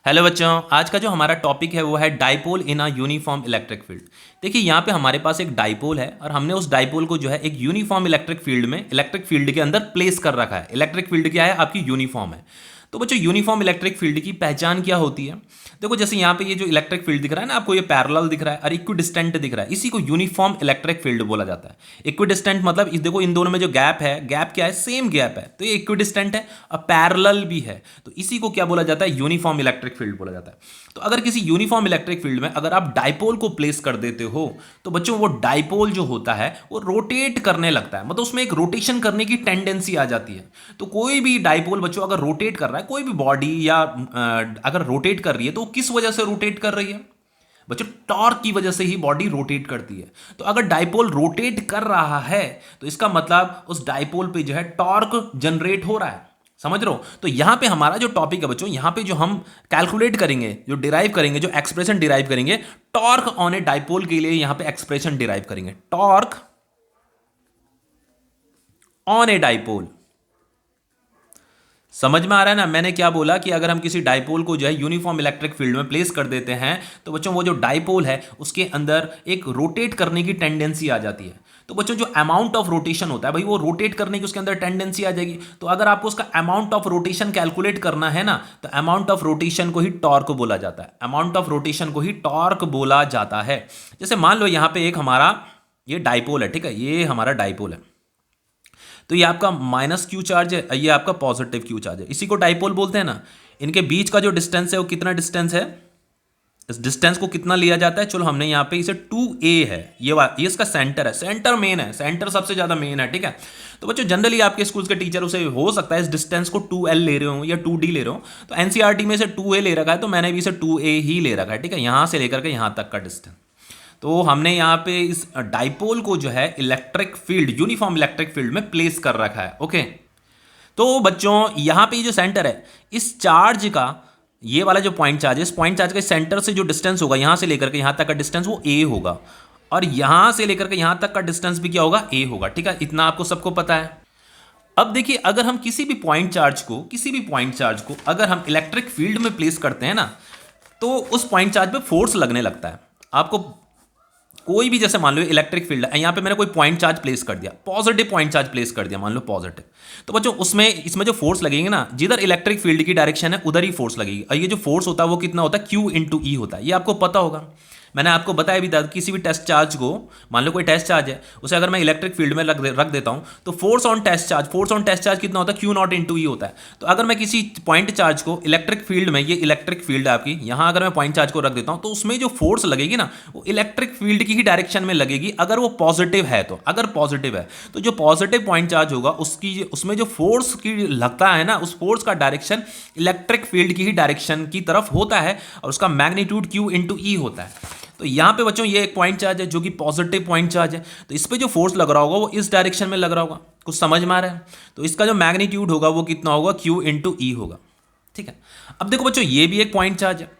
Hello बच्चों, आज का जो हमारा टॉपिक है वो है dipole in a uniform electric field. देखिए यहाँ पे हमारे पास एक डाइपोल है और हमने उस डाइपोल को जो है एक यूनिफॉर्म इलेक्ट्रिक फील्ड में इलेक्ट्रिक फील्ड के अंदर प्लेस कर रखा है। इलेक्ट्रिक फील्ड क्या है? आपकी यूनिफॉर्म है। तो बच्चों यूनिफॉर्म इलेक्ट्रिक फील्ड की पहचान क्या होती है? देखो जैसे यहाँ पे ये जो इलेक्ट्रिक फील्ड दिख रहा है ना आपको, ये पैरेलल दिख रहा है और इक्विडिस्टेंट दिख रहा है, इसी को यूनिफॉर्म इलेक्ट्रिक फील्ड बोला जाता है। इक्विडिस्टेंट मतलब देखो इन दोनों में जो गैप है, गैप क्या है? सेम गैप है, तो ये इक्विडिस्टेंट है और पैरेलल भी है, तो इसी को क्या बोला जाता है? यूनिफॉर्म इलेक्ट्रिक फील्ड बोला जाता है। तो अगर किसी यूनिफॉर्म इलेक्ट्रिक फील्ड में अगर आप डाइपोल को प्लेस कर देते हो तो बच्चों वो डाइपोल जो होता है वो रोटेट करने लगता है, मतलब उसमें एक रोटेशन करने की टेंडेंसी आ जाती है। तो कोई भी डाइपोल बच्चों अगर रोटेट कर रहा है, कोई भी बॉडी या अगर रोटेट कर रही है तो वो किस वजह से रोटेट कर रही है? बच्चों टॉर्क की वजह से ही बॉडी रोटेट करती है। तो अगर डाइपोल रोटेट कर रहा है तो इसका मतलब उस डाइपोल पे जो है टॉर्क जनरेट हो रहा है। समझ रहे हो? तो यहां पे हमारा जो टॉपिक है बच्चों, यहां पे जो हम कैलकुलेट करेंगे, जो डिराइव करेंगे, जो एक्सप्रेशन डिराइव करेंगे टॉर्क ऑन ए डाइपोल के लिए, यहां पे एक्सप्रेशन डिराइव करेंगे टॉर्क ऑन ए डाइपोल। समझ में आ रहा है ना मैंने क्या बोला? कि अगर हम किसी डाइपोल को जो है यूनिफॉर्म इलेक्ट्रिक फील्ड में प्लेस कर देते हैं तो बच्चों वो जो डाइपोल है उसके अंदर एक रोटेट करने की टेंडेंसी आ जाती है। तो बच्चों जो अमाउंट ऑफ रोटेशन होता है भाई, वो रोटेट करने की उसके अंदर टेंडेंसी आ जाएगी। तो अगर आपको उसका अमाउंट ऑफ रोटेशन कैलकुलेट करना है ना, तो अमाउंट ऑफ रोटेशन को ही टॉर्क बोला जाता है। अमाउंट ऑफ रोटेशन को ही टॉर्क बोला जाता है। जैसे मान लो यहां पे एक हमारा ये डाइपोल है, ठीक है, ये हमारा डाइपोल है। तो ये आपका माइनस क्यू चार्ज है, ये आपका पॉजिटिव क्यू चार्ज है, इसी को डाइपोल बोलते हैं ना। इनके बीच का जो डिस्टेंस है वो कितना डिस्टेंस है? इस डिस्टेंस को कितना लिया जाता है? चलो हमने यहाँ पे इसे 2a है, ये इसका सेंटर है, सेंटर मेन है, सेंटर सबसे ज्यादा मेन है, ठीक है। तो बच्चों जनरली आपके स्कूल के टीचर उसे हो सकता है इस डिस्टेंस को 2l ले रहे हो या 2d ले रहे हो, तो एनसीईआरटी में इसे 2a ले रखा है, तो मैंने भी इसे 2a ही ले रखा है, ठीक है, यहां से लेकर के यहां तक का डिस्टेंस। तो हमने यहाँ पे इस डाइपोल को जो है electric field, uniform electric field में प्लेस कर रखा है। ओके, तो बच्चों यहाँ पे जो सेंटर है इस चार्ज का, ये वाला जो पॉइंट चार्ज है, इस पॉइंट चार्ज के सेंटर से जो डिस्टेंस होगा यहाँ से लेकर के यहाँ तक का डिस्टेंस वो a होगा, और यहाँ से लेकर के यहाँ तक का डिस्टेंस भी क्या होगा? a होगा, ठीक है। इतना आपको सबको पता है। अब देखिए अगर हम किसी भी पॉइंट चार्ज को अगर हम इलेक्ट्रिक फील्ड में प्लेस करते हैं ना, तो उस पॉइंट चार्ज पे फोर्स लगने लगता है। आपको कोई भी, जैसे मान लो इलेक्ट्रिक फील्ड है, यहाँ पे मैंने कोई पॉइंट चार्ज प्लेस कर दिया, पॉजिटिव पॉइंट चार्ज प्लेस कर दिया, मान लो पॉजिटिव, तो बच्चों इसमें जो फोर्स लगेंगे ना, जिधर इलेक्ट्रिक फील्ड की डायरेक्शन है उधर ही फोर्स लगेगी। और ये जो फोर्स होता है वो कितना होता है? Q इंटू ई होता है। ये आपको पता होगा, मैंने आपको बताया भी था। किसी भी टेस्ट चार्ज को, मान लो कोई टेस्ट चार्ज है, उसे अगर मैं इलेक्ट्रिक फील्ड में रख देता हूं तो फोर्स ऑन टेस्ट चार्ज कितना होता है? Q नॉट इंटू ई होता है। तो अगर मैं किसी पॉइंट चार्ज को इलेक्ट्रिक फील्ड में, ये इलेक्ट्रिक फील्ड है आपकी, यहां अगर मैं पॉइंट चार्ज को रख देता हूं तो उसमें जो फोर्स लगेगी ना वो इलेक्ट्रिक फील्ड की ही डायरेक्शन में लगेगी, अगर वो पॉजिटिव है तो। अगर पॉजिटिव है तो जो पॉजिटिव पॉइंट चार्ज होगा उसमें जो फोर्स की लगता है ना, उस फोर्स का डायरेक्शन इलेक्ट्रिक फील्ड की ही डायरेक्शन की तरफ होता है, और उसका मैग्नीट्यूड Q इंटू ई होता है। तो यहां पे बच्चों ये एक पॉइंट चार्ज है जो कि पॉजिटिव पॉइंट चार्ज है, तो इस पे जो फोर्स लग रहा होगा वो इस डायरेक्शन में लग रहा होगा। कुछ समझ में आ रहा है? तो इसका जो मैग्नीट्यूड होगा वो कितना होगा? Q इंटू ई होगा, ठीक है। अब देखो बच्चों ये भी एक पॉइंट चार्ज है,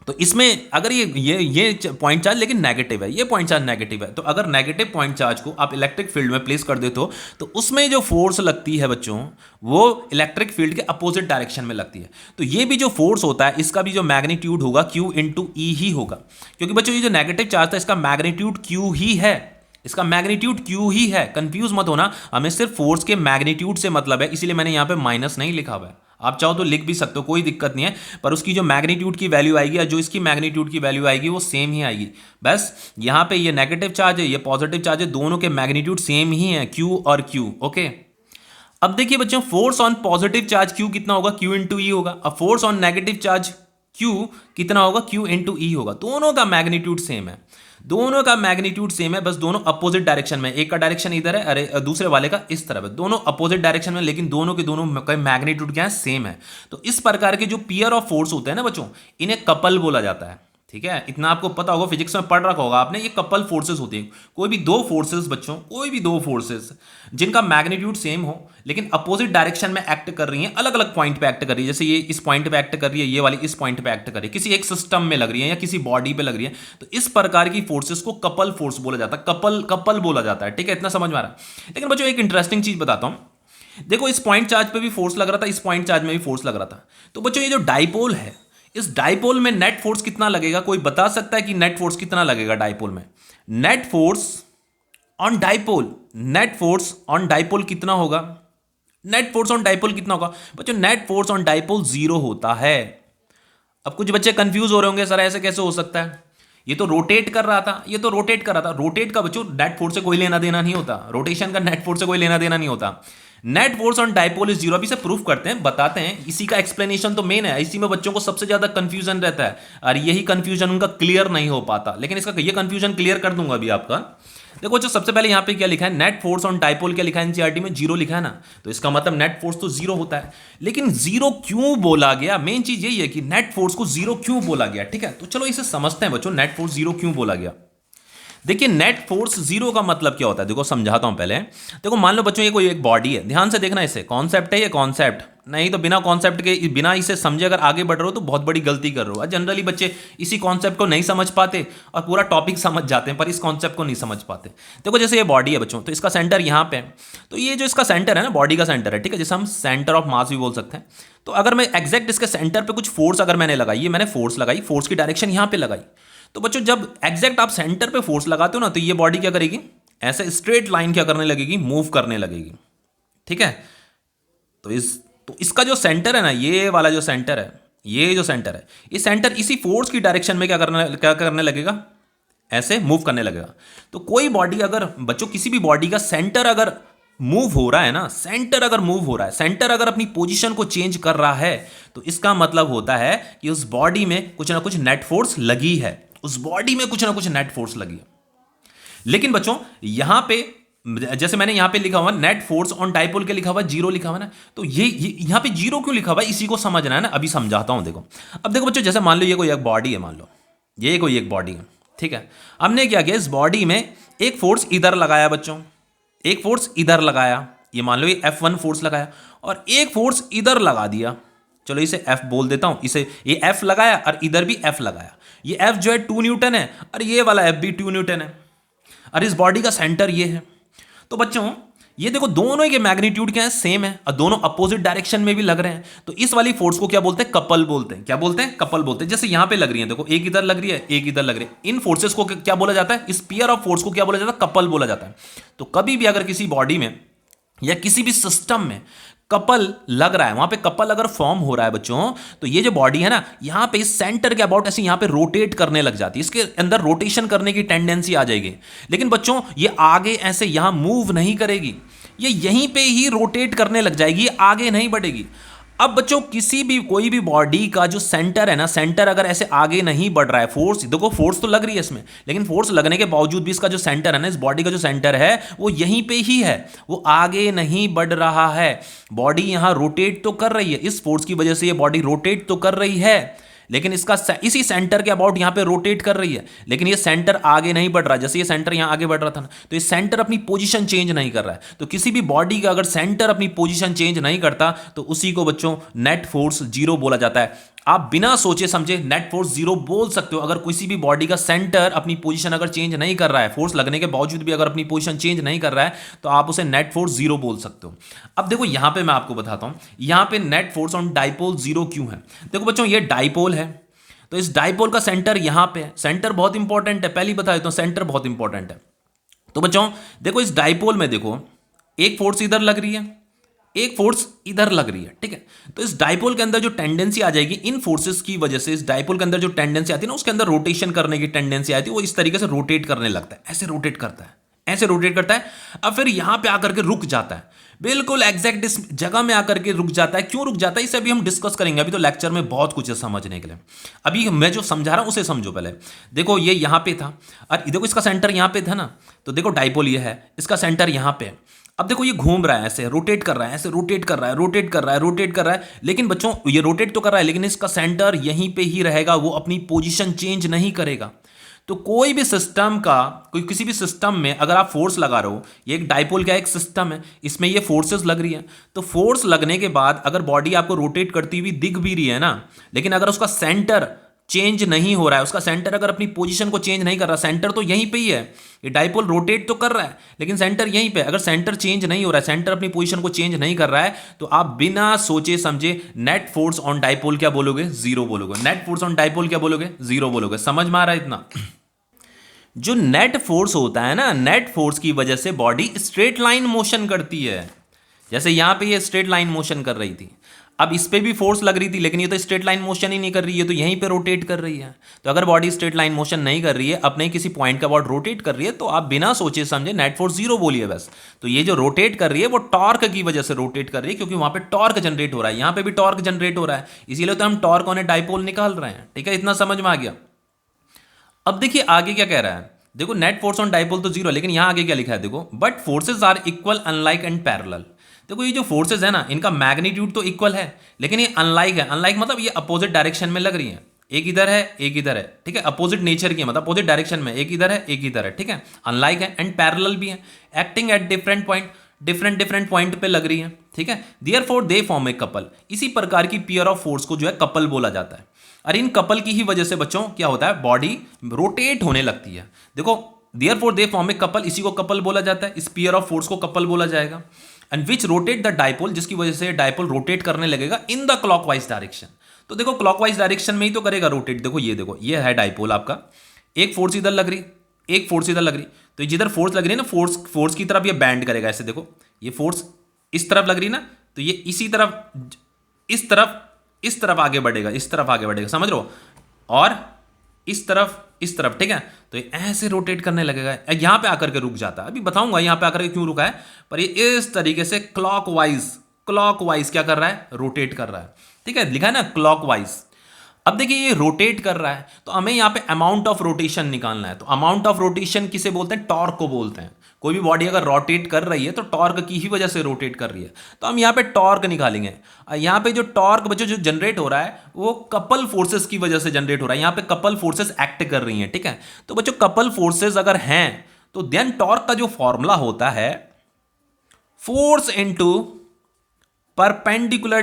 तो इसमें अगर ये पॉइंट चार्ज लेकिन नेगेटिव है, ये पॉइंट चार्ज नेगेटिव है, तो अगर नेगेटिव पॉइंट चार्ज को आप इलेक्ट्रिक फील्ड में प्लेस कर देते हो तो उसमें जो फोर्स लगती है बच्चों वो इलेक्ट्रिक फील्ड के अपोजिट डायरेक्शन में लगती है। तो ये भी जो फोर्स होता है इसका भी जो मैग्नीट्यूड होगा Q इंटू ई ही होगा, क्योंकि बच्चों ये जो नेगेटिव चार्ज था इसका मैग्नीट्यूड Q ही है, इसका मैग्नीट्यूड Q ही है। कंफ्यूज मत होना, हमें सिर्फ फोर्स के मैग्नीट्यूड से मतलब है, इसीलिए मैंने यहां पे माइनस नहीं लिखा हुआ है। आप चाहो तो लिख भी सकते हो, कोई दिक्कत नहीं है, पर उसकी जो मैग्नीट्यूड की वैल्यू आएगी या जो इसकी मैग्नीट्यूड की वैल्यू आएगी वो सेम ही आएगी। बस यहां पे ये नेगेटिव चार्ज है, ये पॉजिटिव चार्ज है, दोनों के मैग्नीट्यूड सेम ही है, Q और Q। ओके, अब देखिए बच्चों force on positive charge Q कितना होगा? Q इंटू ई होगा। अब force on negative charge Q कितना होगा? Q इंटू ई होगा। दोनों का मैग्नीट्यूड सेम है, दोनों का मैग्नीट्यूड सेम है, बस दोनों अपोजिट डायरेक्शन में, एक का डायरेक्शन इधर है, अरे दूसरे वाले का इस तरफ है, दोनों अपोजिट डायरेक्शन में, लेकिन दोनों के दोनों का मैग्नीट्यूड क्या है? सेम है। तो इस प्रकार के जो पेयर ऑफ फोर्स होते हैं ना बच्चों, इन्हें कपल बोला जाता है, ठीक है। इतना आपको पता होगा, फिजिक्स में पढ़ रखा होगा आपने, ये कपल फोर्सेस होती हैं। कोई भी दो फोर्सेस बच्चों, कोई भी दो फोर्सेस जिनका मैग्नीट्यूड सेम हो लेकिन अपोजिट डायरेक्शन में एक्ट कर रही हैं, अलग अलग पॉइंट पे एक्ट कर रही है, जैसे ये इस पॉइंट पे एक्ट कर रही है, ये वाली इस पॉइंट पे एक्ट कर रही है, किसी एक सिस्टम में लग रही है या किसी बॉडी पे लग रही है, तो इस प्रकार की फोर्सेस को कपल फोर्स बोला जाता है, कपल बोला जाता है, ठीक है। इतना समझ में आ रहा है? लेकिन बच्चों एक इंटरेस्टिंग चीज बताता हूं, देखो इस पॉइंट चार्ज पे भी फोर्स लग रहा था, इस पॉइंट चार्ज में भी फोर्स लग रहा था, तो बच्चों ये जो डाइपोल है इस डाइपोल में नेट फोर्स कितना लगेगा? कोई बता सकता है कि नेट फोर्स कितना लगेगा डाइपोल में? Net force on dipole, net force on dipole कितना होगा? नेट फोर्स ऑन डाइपोल कितना होगा बच्चों? नेट फोर्स ऑन डाइपोल 0 होता है। अब कुछ बच्चे कंफ्यूज हो रहे होंगे, सर ऐसे कैसे हो सकता है? ये तो रोटेट कर रहा था, ये तो रोटेट कर रहा था। रोटेट का बच्चों नेट फोर्स से कोई लेना देना नहीं होता, रोटेशन का नेट फोर्स से कोई लेना देना नहीं होता। Net force on dipole is 0। अभी से प्रूफ करते हैं, बताते हैं। इसी का एक्सप्लेनेशन तो मेन है, इसी में बच्चों को सबसे ज्यादा कंफ्यूजन रहता है और यही कंफ्यूजन उनका क्लियर नहीं हो पाता। लेकिन इसका ये कंफ्यूजन क्लियर कर दूंगा अभी आपका। देखो बच्चों, सबसे पहले यहां पे क्या लिखा है? नेट फोर्स ऑन डाइपोल क्या लिखा है एनसीईआरटी में? 0 लिखा है ना, तो इसका मतलब नेट फोर्स तो 0 होता है। लेकिन 0 क्यों बोला गया? मेन चीज यही है कि नेट फोर्स को 0 क्यों बोला गया। ठीक है, तो चलो इसे समझते हैं बच्चों, नेट फोर्स 0 क्यों बोला गया। देखिए, नेट फोर्स 0 का मतलब क्या होता है, देखो समझाता हूं पहले। देखो मान लो बच्चों, ये कोई एक बॉडी है, ध्यान से देखना, इसे कॉन्सेप्ट है ये, कॉन्सेप्ट नहीं तो बिना कॉन्सेप्ट के, बिना इसे समझे अगर आगे बढ़ रहे हो तो बहुत बड़ी गलती कर रहे हो। जनरली बच्चे इसी कॉन्सेप्ट को नहीं समझ पाते और पूरा टॉपिक समझ जाते हैं, पर इस कॉन्सेप्ट को नहीं समझ पाते। देखो जैसे ये बॉडी है बच्चों, तो इसका सेंटर यहाँ पे है, तो ये जो इसका सेंटर है ना, बॉडी का सेंटर है, ठीक है, जैसे हम सेंटर ऑफ मास भी बोल सकते हैं। तो अगर मैं एग्जैक्ट इसके सेंटर पे कुछ फोर्स अगर मैंने लगाई, ये मैंने फोर्स लगाई, फोर्स की डायरेक्शन यहाँ पे लगाई, तो बच्चों जब एग्जैक्ट आप सेंटर पे फोर्स लगाते हो ना, तो ये बॉडी क्या करेगी? ऐसे स्ट्रेट लाइन क्या करने लगेगी? मूव करने लगेगी। ठीक है, तो इसका जो सेंटर है ना, ये वाला जो सेंटर है, ये जो सेंटर है, ये सेंटर इसी फोर्स की डायरेक्शन में क्या करने लगेगा? ऐसे मूव करने लगेगा। तो कोई बॉडी अगर बच्चों, किसी भी बॉडी का सेंटर अगर मूव हो रहा है ना, सेंटर अगर मूव हो रहा है, सेंटर अगर अपनी पोजीशन को चेंज कर रहा है, तो इसका मतलब होता है कि उस बॉडी में कुछ ना कुछ नेट फोर्स लगी है, उस बॉडी में कुछ ना कुछ नेट फोर्स लगी है। लेकिन बच्चों यहां पे, जैसे मैंने यहां पे लिखा हुआ नेट फोर्स ऑन डाइपोल के लिखा हुआ 0 लिखा हुआ ना, तो ये यहां पे 0 क्यों लिखा हुआ है, इसी को समझना है ना। अभी समझाता हूं। देखो, अब देखो बच्चों, जैसे मान लो ये कोई एक बॉडी है, मान लो ये कोई एक बॉडी है, ठीक है। हमने क्या किया, इस बॉडी में एक फोर्स इधर लगाया बच्चों, एक फोर्स इधर लगाया, ये मान लो ये F1 फोर्स लगाया, और एक फोर्स इधर लगा दिया, चलो इसे F बोल देता हूं, इसे ये F लगाया और इधर भी F लगाया। ये F जो है 2 न्यूटन है और ये वाला F भी 2 न्यूटन है, और इस बॉडी का सेंटर ये है। तो बच्चों ये देखो, दोनों के मैग्नीट्यूड क्या है? सेम है, और दोनों अपोजिट डायरेक्शन में भी लग रहे हैं। तो इस वाली फोर्स को क्या बोलते हैं? कपल बोलते हैं। क्या बोलते हैं? कपल बोलते हैं। जैसे यहां पे लग रही है, देखो एक इधर लग रही है, एक इधर लग रही है। इन फोर्सेस को क्या बोला जाता है? इस पेयर ऑफ फोर्स को क्या बोला जाता है? कपल बोला जाता है। तो कभी भी अगर किसी बॉडी में या किसी भी सिस्टम में कपल लग रहा है, वहां पे कपल अगर फॉर्म हो रहा है बच्चों, तो ये जो बॉडी है ना, यहां पे इस सेंटर के अबाउट ऐसे यहां पे रोटेट करने लग जाती है, इसके अंदर रोटेशन करने की टेंडेंसी आ जाएगी। लेकिन बच्चों ये आगे ऐसे यहां मूव नहीं करेगी, ये यहीं पे ही रोटेट करने लग जाएगी, आगे नहीं बढ़ेगी। अब बच्चों किसी भी कोई भी बॉडी का जो सेंटर है ना, सेंटर अगर ऐसे आगे नहीं बढ़ रहा है, फोर्स देखो, फोर्स तो लग रही है इसमें, लेकिन फोर्स लगने के बावजूद भी इसका जो सेंटर है ना, इस बॉडी का जो सेंटर है वो यहीं पे ही है, वो आगे नहीं बढ़ रहा है। बॉडी यहां रोटेट तो कर रही है, इस फोर्स की वजह से ये बॉडी रोटेट तो कर रही है, लेकिन इसका इसी सेंटर के अबाउट यहां पे रोटेट कर रही है, लेकिन ये सेंटर आगे नहीं बढ़ रहा। जैसे ये सेंटर यहां आगे बढ़ रहा था ना, तो ये सेंटर अपनी पोजीशन चेंज नहीं कर रहा है। तो किसी भी बॉडी का अगर सेंटर अपनी पोजीशन चेंज नहीं करता, तो उसी को बच्चों नेट फोर्स 0 बोला जाता है। आप बिना सोचे समझे नेट फोर्स 0 बोल सकते हो अगर किसी भी बॉडी का सेंटर अपनी पोजीशन अगर चेंज नहीं कर रहा है, फोर्स लगने के बावजूद भी अगर अपनी पोजीशन चेंज नहीं कर रहा है, तो आप उसे नेट फोर्स 0 बोल सकते हो। अब देखो यहां पे मैं आपको बताता हूं, यहां पे नेट फोर्स ऑन डाइपोल 0 क्यों है। देखो बच्चों, ये डाइपोल है, तो इस डाइपोल का सेंटर यहां पे है। सेंटर बहुत इंपॉर्टेंट है, पहले बता देता हूं, सेंटर बहुत इंपॉर्टेंट है। तो बच्चों देखो, इस डाइपोल में देखो, एक फोर्स इधर लग रही है, एक फोर्स इधर लग रही है, ठीक है। तो इस डाइपोल के अंदर जो टेंडेंसी आ जाएगी, इन फोर्सेस की वजह से इस डाइपोल के अंदर जो टेंडेंसी आती है ना, उसके अंदर रोटेशन करने की टेंडेंसी आती है, वो इस तरीके से रोटेट करने लगता है, ऐसे रोटेट करता है, ऐसे रोटेट करता है। अब फिर यहां पे आकर के रुक जाता है, बिल्कुल एग्जैक्ट इस जगह में आकर के रुक जाता है। क्यों रुक जाता है, इसे अभी हम डिस्कस करेंगे। अभी तो लेक्चर में बहुत कुछ है समझने के लिए, अभी मैं जो समझा रहा हूं उसे समझो पहले। देखो ये यहां पे था, और देखो इसका सेंटर यहां पे था ना, तो देखो डाइपोल ये है, इसका सेंटर यहां पे। अब देखो ये घूम रहा है, ऐसे रोटेट कर रहा है, ऐसे रोटेट कर रहा है, रोटेट कर रहा है, रोटेट कर रहा है, लेकिन बच्चों ये रोटेट तो कर रहा है, लेकिन इसका सेंटर यहीं पे ही रहेगा, वो अपनी पोजीशन चेंज नहीं करेगा। तो कोई भी सिस्टम का, कोई किसी भी सिस्टम में अगर आप फोर्स लगा रहे हो, ये एक डाइपोल का एक सिस्टम है, इसमें ये फोर्सेस लग रही है, तो फोर्स लगने के बाद अगर बॉडी आपको रोटेट करती हुई दिख भी रही है ना, लेकिन अगर उसका सेंटर चेंज नहीं हो रहा है, उसका सेंटर अगर अपनी पोजीशन को चेंज नहीं कर रहा, सेंटर तो यहीं पे ही है, ये डाइपोल रोटेट तो कर रहा है लेकिन सेंटर यहीं पे, अगर सेंटर चेंज नहीं हो रहा है, सेंटर अपनी पोजीशन को चेंज नहीं कर रहा है, तो आप बिना सोचे समझे नेट फोर्स ऑन डाइपोल क्या बोलोगे? जीरो बोलोगे। नेट फोर्स ऑन डाइपोल क्या बोलोगे? जीरो बोलोगे। समझ में आ रहा है इतना? जो नेट फोर्स होता है ना, नेट फोर्स की वजह से बॉडी स्ट्रेट लाइन मोशन करती है। जैसे यहां पे ये स्ट्रेट लाइन मोशन कर रही थी, अब इस पे भी फोर्स लग रही थी लेकिन ये तो स्ट्रेट लाइन मोशन ही नहीं कर रही है, तो यहीं पे रोटेट कर रही है। तो अगर बॉडी स्ट्रेट लाइन मोशन नहीं कर रही है, अपने किसी पॉइंट का बॉडी रोटेट कर रही है, तो आप बिना सोचे समझे नेट फोर्स जीरो बोलिए बस। तो ये जो रोटेट कर रही है वो टॉर्क की वजह से रोटेट कर रही है, क्योंकि वहां पे टॉर्क जनरेट हो रहा है, यहां पे भी टॉर्क जनरेट हो रहा है, इसीलिए तो हम टॉर्क ऑन ए डाइपोल निकाल रहे हैं। ठीक है, इतना समझ में आ गया? अब देखिए आगे क्या कह रहा है, देखो नेट फोर्स ऑन डाइपोल तो जीरो, लेकिन यहां आगे क्या लिखा है देखो, but forces are equal unlike and parallel. देखो ये जो फोर्सेज है ना, इनका मैग्नीट्यूड तो इक्वल है लेकिन ये अनलाइक है। अनलाइक मतलब ये अपोजिट डायरेक्शन में लग रही है, एक इधर है एक इधर है, ठीक है, अपोजिट नेचर की है, मतलब अपोजिट डायरेक्शन में, एक इधर है एक इधर है, ठीक है, अनलाइक है एंड पैरेलल भी है, acting at different point, different point पे लग रही है, ठीक है। Therefore they form a couple. इसी प्रकार की पेयर ऑफ फोर्स को जो है कपल बोला जाता है। और इन कपल की ही वजह से बच्चों क्या होता है, बॉडी रोटेट होने लगती है। देखो therefore they form a couple, इसी को कपल बोला जाता है, इस पेयर ऑफ फोर्स को कपल बोला जाएगा। And which rotate the dipole, जिसकी वजह से डाइपोल रोटेट करने लगेगा इन द क्लॉकवाइज डायरेक्शन। तो देखो क्लॉकवाइज डायरेक्शन में ही तो करेगा रोटेट। देखो ये है डाइपोल आपका, एक फोर्स इधर लग रही, एक फोर्स इधर लग रही, तो जिधर फोर्स लग रही है ना, फोर्स की तरफ ये बैंड करेगा ऐसे। देखो ये फोर्स इस तरफ लग रही ना, तो ये इसी तरफ इस तरफ आगे बढ़ेगा, इस तरफ आगे बढ़ेगा, समझ लो, और इस तरफ, ठीक है। तो ये ऐसे रोटेट करने लगेगा, यहां पे आकर के रुक जाता है, अभी बताऊंगा यहां पे आकर के क्यों रुका है, पर ये इस तरीके से क्लॉकवाइज क्या कर रहा है, रोटेट कर रहा है, ठीक है, लिखा है ना क्लॉकवाइज। अब देखिए ये रोटेट कर रहा है, तो हमें यहां पे अमाउंट ऑफ रोटेशन निकालना है। तो अमाउंट ऑफ रोटेशन किसे बोलते हैं? टॉर्क को बोलते हैं। कोई भी बॉडी अगर रोटेट कर रही है तो टॉर्क की ही वजह से रोटेट कर रही है, तो हम यहाँ पे टॉर्क निकालेंगे। यहाँ पे जो टॉर्क बच्चों जो जनरेट हो रहा है वो कपल फोर्सेस की वजह से जनरेट हो रहा है। यहाँ पे कपल फोर्सेस एक्ट कर रही हैं, ठीक है। तो बच्चों कपल फोर्सेस अगर हैं तो देन टॉर्क का जो फॉर्मूला होता है, force into perpendicular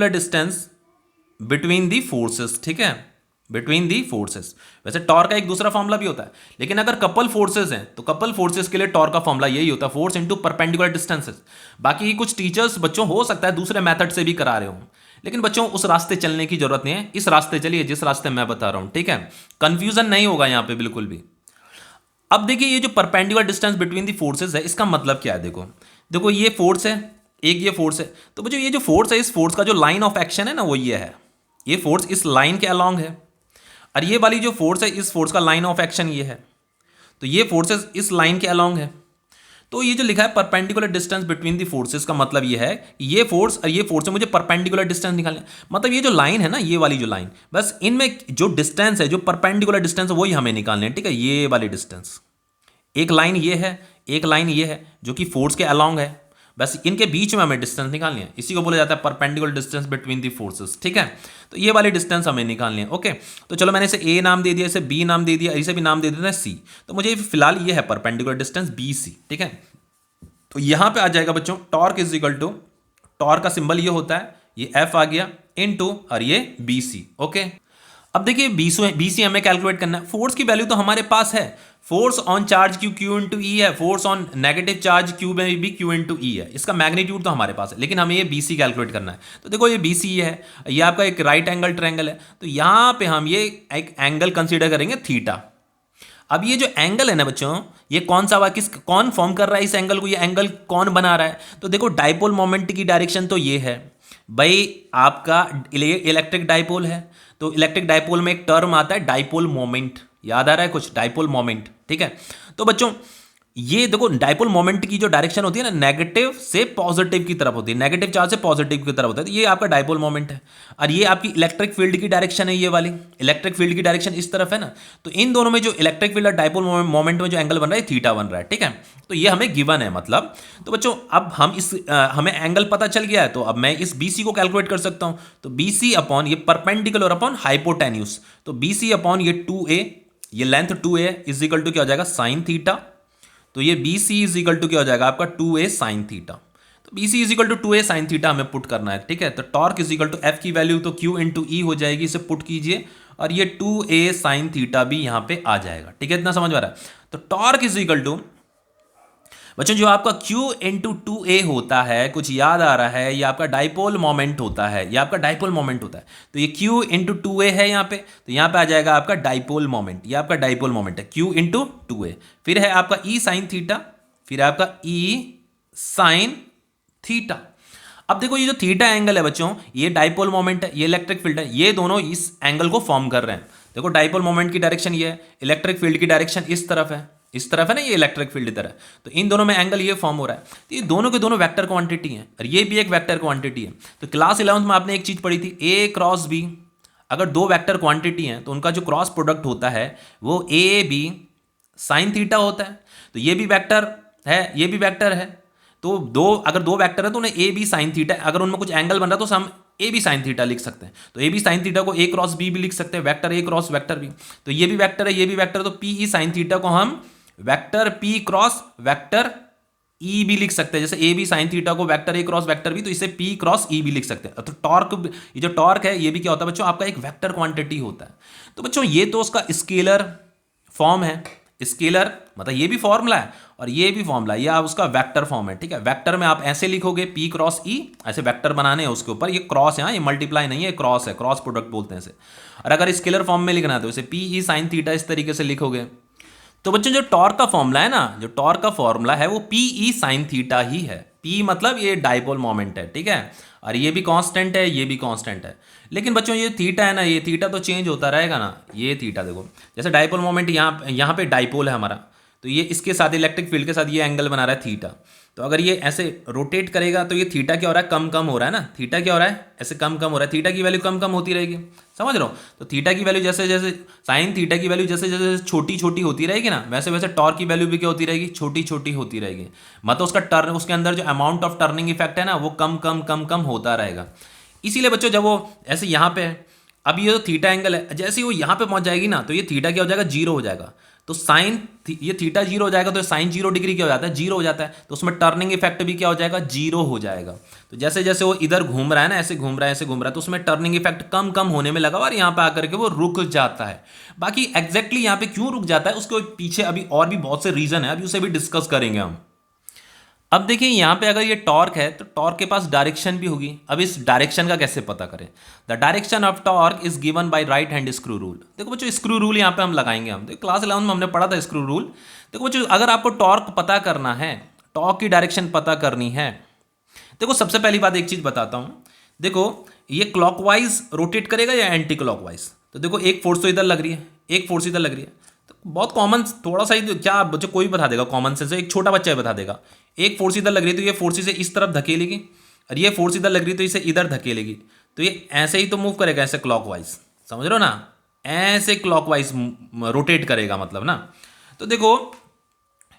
distance between the forces, ठीक है, बिटवीन दी फोर्सेस। वैसे टॉर्क का एक दूसरा फॉर्मूला भी होता है, लेकिन अगर कपल फोर्सेस हैं तो कपल फोर्सेस के लिए टॉर्क का फॉर्मूला यही होता है, फोर्स इनटू परपेंडिकुलर डिस्टेंसेस। बाकी कुछ टीचर्स बच्चों हो सकता है दूसरे मेथड से भी करा रहे हो, लेकिन बच्चों उस रास्ते चलने की जरूरत नहीं है, इस रास्ते चलिए जिस रास्ते मैं बता रहा हूं, ठीक है, कंफ्यूजन नहीं होगा यहां पे बिल्कुल भी। अब देखिए ये जो perpendicular distance between the forces है, इसका मतलब क्या है? देखो ये फोर्स है, एक ये फोर्स है, तो बच्चों ये जो फोर्स है, इस फोर्स का जो लाइन ऑफ एक्शन है ना वो ये है, ये फोर्स इस लाइन के अलोंग है, और ये वाली जो फोर्स है, इस फोर्स का लाइन ऑफ एक्शन ये है, तो ये फोर्सेस इस लाइन के अलोंग है। तो ये जो लिखा है perpendicular distance between the forces का मतलब ये है कि ये फोर्स और ये फोर्स है, मुझे परपेंडिकुलर डिस्टेंस निकालना है। मतलब ये जो लाइन है ना, ये वाली जो लाइन, बस इनमें जो डिस्टेंस है, जो परपेंडिकुलर डिस्टेंस है, वही हमें निकालने है, ठीक है। ये वाली डिस्टेंस, एक लाइन ये है, एक लाइन ये है जो कि फोर्स के अलोंग है, बस इनके बीच में हमें डिस्टेंस निकालनी है, इसी को बोला जाता है perpendicular distance between the forces, ठीक है। तो ये वाली डिस्टेंस हमें निकालनी है, ओके। तो चलो मैंने इसे ए नाम दे दिया, इसे बी नाम दे दिया, इसे भी नाम दे देते हैं सी। तो मुझे फिलहाल ये है परपेंडिकुलर डिस्टेंस बी सी, ठीक है। तो यहां पे आ जाएगा बच्चों torque is equal to, torque का सिंबल ये होता है, ये एफ आ गया इनटू और ये बी सी, ओके। अब देखिए बीसी हमें कैलकुलेट करना है। फोर्स की वैल्यू तो हमारे पास है, force on charge q into E है, force on negative charge q में भी क्यू इंटू ई है, इसका मैग्नीट्यूड तो हमारे पास है, लेकिन हमें ये बीसी कैलकुलेट करना है। तो देखो ये बीसी है, ये आपका एक राइट एंगल ट्रायंगल है, तो यहां पे हम ये एक एंगल कंसीडर करेंगे थीटा। अब ये जो एंगल है ना बच्चों, ये कौन सा कौन फॉर्म कर रहा है इस एंगल को, ये एंगल कौन बना रहा है? तो देखो डाइपोल मोमेंट की डायरेक्शन तो ये है भाई, आपका इलेक्ट्रिक डाइपोल है, तो इलेक्ट्रिक डाइपोल में एक टर्म आता है डाइपोल मोमेंट, याद आ रहा है कुछ? डाइपोल मोमेंट, ठीक है। तो बच्चों ये देखो डाइपोल मोमेंट की जो डायरेक्शन होती है ना, नेगेटिव से पॉजिटिव की तरफ होती है, नेगेटिव चार्ज से पॉजिटिव की तरफ होता है, तो ये आपका डाइपोल मोमेंट है। और ये आपकी इलेक्ट्रिक फील्ड की डायरेक्शन है, ये वाली इलेक्ट्रिक फील्ड की डायरेक्शन इस तरफ है ना, तो इन दोनों में जो इलेक्ट्रिक फील्ड और डाइपोल मोमेंट में जो एंगल बन रहा है थीटा बन रहा है, ठीक है। तो ये हमें गिवन है मतलब। तो बच्चों अब हम हमें एंगल पता चल गया है, तो अब मैं इस BC को कैलकुलेट कर सकता हूं। तो BC अपॉन ये परपेंडिकुलर अपॉन हाइपोटेन्यूज, तो BC अपॉन ये 2a, ये length 2a is equal to क्या हो जाएगा, साइन थीटा। तो ये BC इज इक्वल टू क्या हो जाएगा आपका 2a साइन थीटा। तो B C is equal to 2a sine theta हमें पुट करना है, ठीक है। तो torque is equal to F की वैल्यू तो q इंटू ई हो जाएगी, इसे पुट कीजिए और ये 2a साइन थीटा भी यहां पे आ जाएगा, ठीक है। इतना समझ में आ रहा है। तो टॉर्क इज इक्वल टू बच्चों जो आपका Q इंटू 2a होता है, कुछ याद आ रहा है, ये आपका डाइपोल मोमेंट होता है, ये आपका डाइपोल मोमेंट होता है। तो ये Q इंटू 2a है यहाँ पे, तो यहाँ पे आ जाएगा आपका डाइपोल मोमेंट, ये आपका डाइपोल मोमेंट है Q इंटू 2a। फिर है आपका E साइन थीटा, फिर आपका E साइन थीटा। अब देखो ये जो थीटा एंगल है बच्चों, ये डाइपोल मोमेंट है, ये इलेक्ट्रिक फील्ड है, ये दोनों इस एंगल को फॉर्म कर रहे हैं। देखो डाइपोल मोमेंट की डायरेक्शन ये है, इलेक्ट्रिक फील्ड की डायरेक्शन इस तरफ है, इस तरफ है ना, ये इलेक्ट्रिक फील्ड इधर है, तो इन दोनों में एंगल ये फॉर्म हो रहा है। तो ये दोनों के दोनों वेक्टर क्वांटिटी हैं और ये भी एक वेक्टर क्वांटिटी है। तो क्लास 11th में आपने एक चीज पढ़ी थी, ए क्रॉस बी। अगर दो वेक्टर क्वांटिटी हैं तो उनका जो क्रॉस प्रोडक्ट होता है वो ए बी साइन थीटा होता है। तो ये भी वेक्टर है, ये भी वेक्टर है। तो अगर दो वेक्टर है तो उन्हें ए बी साइन थीटा, अगर उनमें कुछ एंगल बन रहा है तो हम ए बी साइन थीटा लिख सकते हैं। तो ए बी साइन थीटा को ए क्रॉस बी भी लिख सकते हैं, vector A cross vector B. तो ये भी वेक्टर है, ये भी वेक्टर है, तो पी ई साइन थीटा को हम vector P cross vector E भी लिख सकते हैं। जैसे ए बी साइन थीटा को vector A cross vector B, तो इसे पी क्रॉस ई भी लिख सकते हैं। तो टॉर्क, ये जो टॉर्क है ये भी क्या होता है बच्चों, आपका एक वेक्टर क्वांटिटी होता है। तो बच्चों ये तो उसका स्केलर फॉर्म है, स्केलर मतलब ये भी फॉर्मूला है और ये भी फॉर्मूला है, ये आप उसका वेक्टर फॉर्म है, ठीक है। वेक्टर में आप ऐसे लिखोगे पी क्रॉस ई, ऐसे वेक्टर बनाने हैं उसके ऊपर, ये क्रॉस है, ये मल्टीप्लाई नहीं है, क्रॉस है, क्रॉस प्रोडक्ट बोलते हैं इसे। और अगर स्केलर फॉर्म में लिखना है तो इसे पी ई साइन थीटा इस तरीके से लिखोगे। तो बच्चों जो टॉर्क का फॉर्मूला है ना, जो टॉर्क का फॉर्मूला है वो पी ई साइन थीटा ही है। पी मतलब ये डाइपोल मोमेंट है, ठीक है, और ये भी कांस्टेंट है, ये भी कांस्टेंट है। लेकिन बच्चों ये थीटा है ना, ये थीटा तो चेंज होता रहेगा ना। ये थीटा देखो, जैसे डाइपोल मोमेंट यहाँ पे डाइपोल है हमारा, तो ये इसके साथ इलेक्ट्रिक फील्ड के साथ ये एंगल बना रहा है थीटा। तो अगर ये ऐसे रोटेट करेगा तो ये थीटा क्या हो रहा है, कम कम हो रहा है ना। थीटा क्या हो रहा है, ऐसे कम कम हो रहा है, थीटा की वैल्यू कम कम होती रहेगी, समझ रहे हो। तो थीटा की वैल्यू जैसे जैसे साइन थीटा की वैल्यू जैसे जैसे छोटी छोटी होती रहेगी ना, वैसे वैसे टॉर्क की वैल्यू भी क्या होती रहेगी, छोटी छोटी होती रहेगी। मतलब उसका टर्न, उसके अंदर जो अमाउंट ऑफ टर्निंग इफेक्ट है ना, वो कम कम कम कम होता रहेगा। इसीलिए बच्चों जब वो ऐसे यहाँ पे है, अब ये जो थीटा एंगल है, जैसे ही वो यहाँ पे पहुंच जाएगी ना, तो ये थीटा क्या हो जाएगा, जीरो हो जाएगा। तो साइन ये थीटा जीरो हो जाएगा, तो साइन 0 डिग्री क्या हो जाता है, जीरो हो जाता है। तो उसमें टर्निंग इफेक्ट भी क्या हो जाएगा, जीरो हो जाएगा। तो जैसे जैसे वो इधर घूम रहा है ना, ऐसे घूम रहा है, ऐसे घूम रहा है, तो उसमें टर्निंग इफेक्ट कम कम होने में लगा और यहाँ पे आकर के वो रुक जाता है। बाकी एग्जैक्टली यहाँ पे क्यों रुक जाता है उसके पीछे अभी और भी बहुत से रीजन है, अभी उसे भी डिस्कस करेंगे हम। अब देखिए यहाँ पे अगर ये टॉर्क है तो टॉर्क के पास डायरेक्शन भी होगी। अब इस डायरेक्शन का कैसे पता करें, the direction of torque is given by right hand screw rule. देखो बच्चों स्क्रू रूल यहाँ पे हम लगाएंगे, हम देखो क्लास 11 में हमने पढ़ा था स्क्रू रूल। देखो बच्चों अगर आपको टॉर्क पता करना है, टॉर्क की डायरेक्शन पता करनी है, देखो सबसे पहली बात एक चीज बताता हूँ। देखो ये क्लॉकवाइज रोटेट करेगा या एंटी क्लॉकवाइज। तो देखो एक फोर्स तो इधर लग रही है, एक फोर्स इधर लग रही है, तो बहुत कॉमन, थोड़ा सा ही क्या बच्चों कोई बता देगा, कॉमन सेंस एक छोटा बच्चा बता देगा। एक फोर्स इधर लग रही है तो ये फोर्स इसे इस तरफ धकेलेगी, और ये फोर्स इधर लग रही है तो इसे इधर धकेलेगी। तो ये ऐसे ही तो मूव करेगा, ऐसे क्लॉकवाइज, समझ रहे हो ना, ऐसे क्लॉकवाइज रोटेट करेगा मतलब ना। तो देखो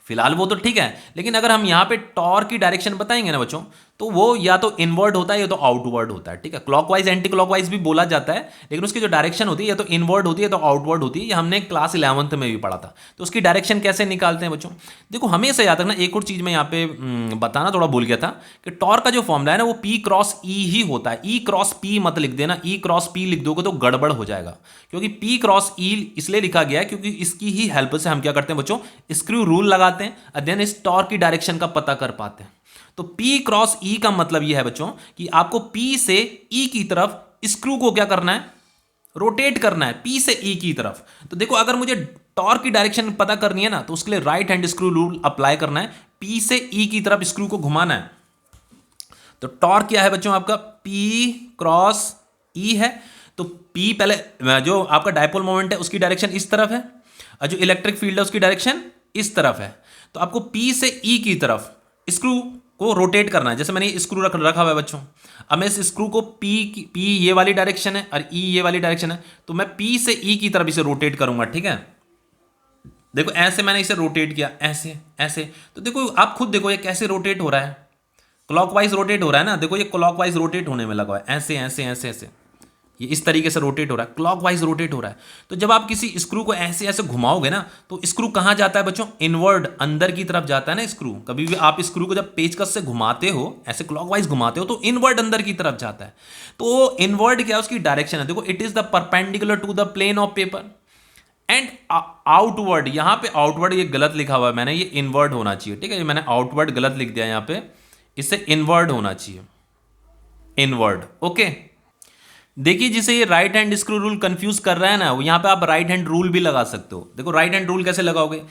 फिलहाल वो तो ठीक है, लेकिन अगर हम यहाँ पे टॉर्क की डायरेक्शन बताएंगे ना बच्चों, तो वो या तो इनवर्ड होता है या तो आउटवर्ड होता है, ठीक है। क्लॉकवाइज एंटी क्लॉकवाइज भी बोला जाता है, लेकिन उसकी जो डायरेक्शन होती है या तो इनवर्ड होती है या तो आउटवर्ड होती है। ये हमने क्लास 11th में भी पढ़ा था। तो उसकी डायरेक्शन कैसे निकालते हैं बच्चों, देखो हमेशा याद रखना। एक और चीज मैं यहाँ पे बताना थोड़ा भूल गया था कि टॉर्क का जो फॉर्मूला है ना वो पी क्रॉस ई ही होता है। ई क्रॉस पी मत लिख देना, ई क्रॉस पी लिख दोगे तो गड़बड़ हो जाएगा, क्योंकि पी क्रॉस ई इसलिए लिखा गया है क्योंकि इसकी ही हेल्प से हम क्या करते हैं बच्चों, स्क्रू रूल लगाते हैं, देन इस टॉर्क की डायरेक्शन का पता कर पाते हैं। तो P क्रॉस E का मतलब यह है बच्चों कि आपको P से E की तरफ स्क्रू को क्या करना है, रोटेट करना है, P से E की तरफ। तो देखो अगर मुझे टॉर्क की डायरेक्शन पता करनी है ना, तो उसके लिए right hand screw rule apply करना है, P से E की तरफ स्क्रू को घुमाना है। तो टॉर्क क्या है बच्चों आपका, P क्रॉस E है। तो P पहले जो आपका डायपोल मोमेंट है उसकी डायरेक्शन इस तरफ है, और जो इलेक्ट्रिक फील्ड है उसकी डायरेक्शन इस तरफ है। तो आपको P से E की तरफ स्क्रू को रोटेट करना है। जैसे मैंने स्क्रू रखा हुआ है बच्चों, अब मैं इस स्क्रू को P ये वाली डायरेक्शन है और E ये वाली डायरेक्शन है, तो मैं P से E की तरफ इसे रोटेट करूंगा, ठीक है। देखो ऐसे मैंने इसे रोटेट किया, ऐसे ऐसे। तो देखो आप खुद देखो ये कैसे रोटेट हो रहा है, क्लॉकवाइज रोटेट हो रहा है ना। देखो ये क्लॉकवाइज रोटेट होने में लगा है, ऐसे ऐसे ऐसे ऐसे, ये इस तरीके से रोटेट हो रहा है, क्लॉकवाइज रोटेट हो रहा है। तो जब आप किसी स्क्रू को ऐसे ऐसे घुमाओगे ना, तो स्क्रू कहाँ जाता है बच्चों? इनवर्ड, अंदर की तरफ जाता है ना स्क्रू। कभी भी आप स्क्रू को जब पेचकस से घुमाते हो, ऐसे क्लॉकवाइज घुमाते हो, तो इनवर्ड इनवर्ड अंदर की तरफ जाता है। तो इनवर्ड क्या है, उसकी डायरेक्शन है, देखो it is the perpendicular to the plane of paper. And outward, यहां पे आउटवर्ड ये गलत लिखा हुआ है मैंने, ये इनवर्ड होना चाहिए, ठीक है, ये मैंने आउटवर्ड गलत लिख दिया यहां पे, इससे इनवर्ड होना चाहिए, इनवर्ड। ओके, देखिए जिसे ये right hand screw rule confuse कर रहा है ना, यहां पे आप राइट हैंड रूल भी लगा सकते हो। देखो राइट हैंड रूल कैसे लगाओगे?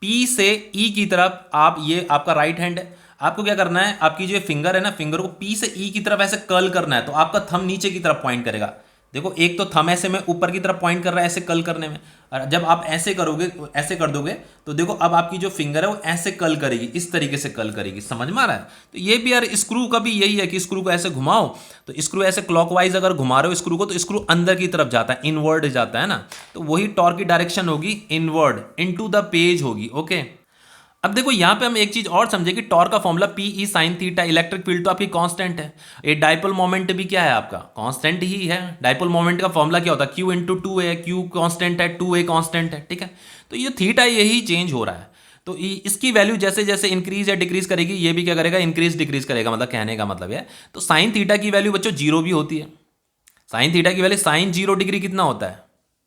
पी से ई की तरफ आप, ये आपका राइट हैंड है, आपको क्या करना है, आपकी जो फिंगर है ना, फिंगर को पी से ई की तरफ ऐसे कर्ल करना है, तो आपका थंब नीचे की तरफ पॉइंट करेगा। देखो एक तो थंब ऐसे में ऊपर की तरफ पॉइंट कर रहा है ऐसे कर्ल करने में, और जब आप ऐसे करोगे, ऐसे कर दोगे, तो देखो अब आपकी जो फिंगर है वो ऐसे कर्ल करेगी, इस तरीके से कर्ल करेगी। समझ में आ रहा है? तो ये भी यार स्क्रू का भी यही है कि स्क्रू को ऐसे घुमाओ, तो स्क्रू ऐसे क्लॉकवाइज अगर घुमा रहे हो स्क्रू को, तो स्क्रू अंदर की तरफ जाता है, इनवर्ड जाता है ना, तो वही टॉर्क की डायरेक्शन होगी इनवर्ड, इनटू द पेज होगी। ओके, अब देखो यहां पे हम एक चीज और समझे कि टॉर्क का formula P E sine theta, electric field तो आपकी कांस्टेंट है, ये डाइपोल मोमेंट भी क्या है आपका, कांस्टेंट ही है। डाइपोल मोमेंट का फॉर्मूला क्या होता है? क्यू इंटू टू ए, क्यू कांस्टेंट है, टू ए कांस्टेंट है, ठीक है। तो ये थीटा यही चेंज हो रहा है, तो इसकी वैल्यू जैसे जैसे इंक्रीज या डिक्रीज करेगी, ये भी क्या करेगा, इंक्रीज डिक्रीज करेगा, मतलब कहने का मतलब है। तो साइन थीटा की वैल्यू बच्चों जीरो भी होती है, साइन थीटा की वैल्यू, साइन 0 डिग्री कितना होता है?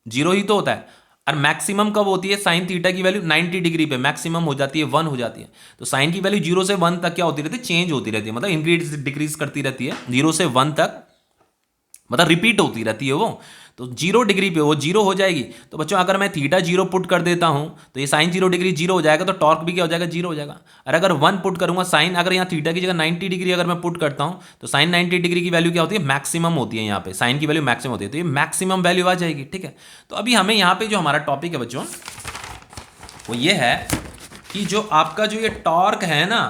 जीरो ही तो होता है। और मैक्सिमम कब होती है साइन थीटा की वैल्यू? 90 डिग्री पे मैक्सिमम हो जाती है, 1 हो जाती है। तो साइन की वैल्यू 0 से 1 तक क्या होती रहती है? चेंज होती रहती है, मतलब इंक्रीज डिक्रीज करती रहती है, 0 से 1 तक, मतलब रिपीट होती रहती है वो। तो 0 डिग्री पे वो 0 हो जाएगी। तो बच्चों अगर मैं थीटा 0 पुट कर देता हूं, तो ये साइन 0 डिग्री 0 हो जाएगा, तो टॉर्क भी क्या हो जाएगा? 0 हो जाएगा। और अगर 1 पुट करूंगा साइन, अगर यहाँ थीटा की जगह 90 डिग्री अगर मैं पुट करता हूं, तो साइन 90 डिग्री की वैल्यू क्या होती है? मैक्सिमम होती है, यहाँ पे साइन की वैल्यू मैक्सिमम होती है, तो ये मैक्सिमम वैल्यू आ जाएगी, ठीक है। तो अभी हमें यहाँ पे जो हमारा टॉपिक है बच्चों, वो ये है कि जो आपका जो ये टॉर्क है ना,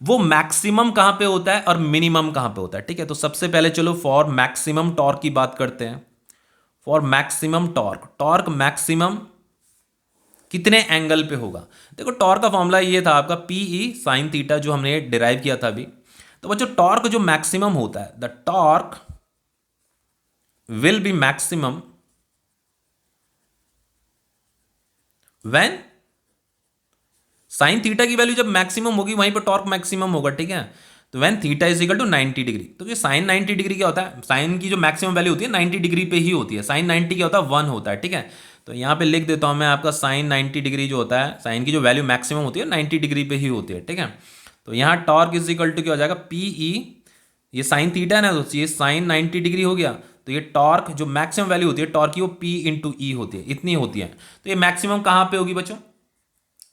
वो मैक्सिमम कहां पे होता है और मिनिमम कहां पे होता है, ठीक है। तो सबसे पहले चलो फॉर मैक्सिमम टॉर्क की बात करते हैं। For maximum torque, torque maximum कितने एंगल पे होगा? देखो टॉर्क का फॉर्मूला ये था आपका पी ई साइन थीटा, जो हमने डिराइव किया था अभी। तो बच्चों टॉर्क जो मैक्सिमम होता है, the torque will be maximum when sine theta की वैल्यू जब मैक्सिमम होगी वहीं पर टॉर्क मैक्सिमम होगा, ठीक है। तो when theta is equal to 90 degree, तो ये साइन 90 डिग्री क्या होता है? साइन की जो मैक्सिमम वैल्यू होती है 90 डिग्री पे ही होती है, साइन 90 क्या होता है? 1 होता है, ठीक है। तो यहाँ पे लिख देता हूँ मैं, आपका साइन 90 डिग्री जो होता है, साइन की जो वैल्यू मैक्सिमम होती है 90 डिग्री पे ही होती है, ठीक है। तो यहाँ टॉर्क इज इक्वल टू क्या हो जाएगा? पी ई, ये साइन थीटा है ना, तो ये साइन 90 डिग्री हो गया, तो ये टॉर्क जो मैक्सिमम वैल्यू होती है टॉर्क की, वो पी इंटू ई होती है, इतनी होती है। तो ये मैक्सिमम कहाँ पे होगी बच्चों?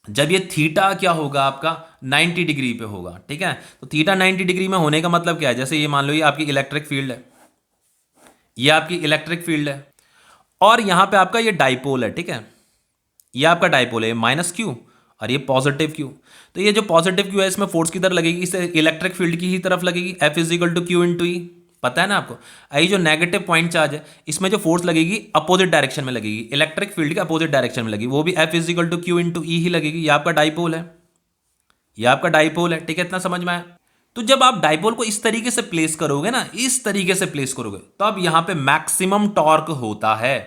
जब ये थीटा क्या होगा आपका? 90 डिग्री पे होगा, ठीक है। तो थीटा 90 डिग्री में होने का मतलब क्या है? जैसे ये मान लो ये आपकी इलेक्ट्रिक फील्ड है, ये आपकी इलेक्ट्रिक फील्ड है, और यहां पे आपका ये डाइपोल है, ठीक है, ये आपका डाइपोल है, माइनस क्यू और ये पॉजिटिव क्यू। तो ये जो पॉजिटिव क्यू है इसमें फोर्स किधर लगेगी? इसे इलेक्ट्रिक फील्ड की ही तरफ लगेगी, F is equal to q into E, पता है ना आपको। ये जो नेगेटिव पॉइंट चार्ज है, इसमें जो फोर्स लगेगी अपोजिट डायरेक्शन में लगेगी, इलेक्ट्रिक फील्ड के अपोजिट डायरेक्शन में लगेगी, वो भी F is equal to q into E ही लगेगी। ये आपका डाइपोल है, ये आपका डाइपोल है, ठीक है, इतना समझ में आया। तो जब आप डाइपोल को इस तरीके से प्लेस करोगे ना, इस तरीके से प्लेस करोगे, तो अब यहां पे मैक्सिमम टॉर्क होता है,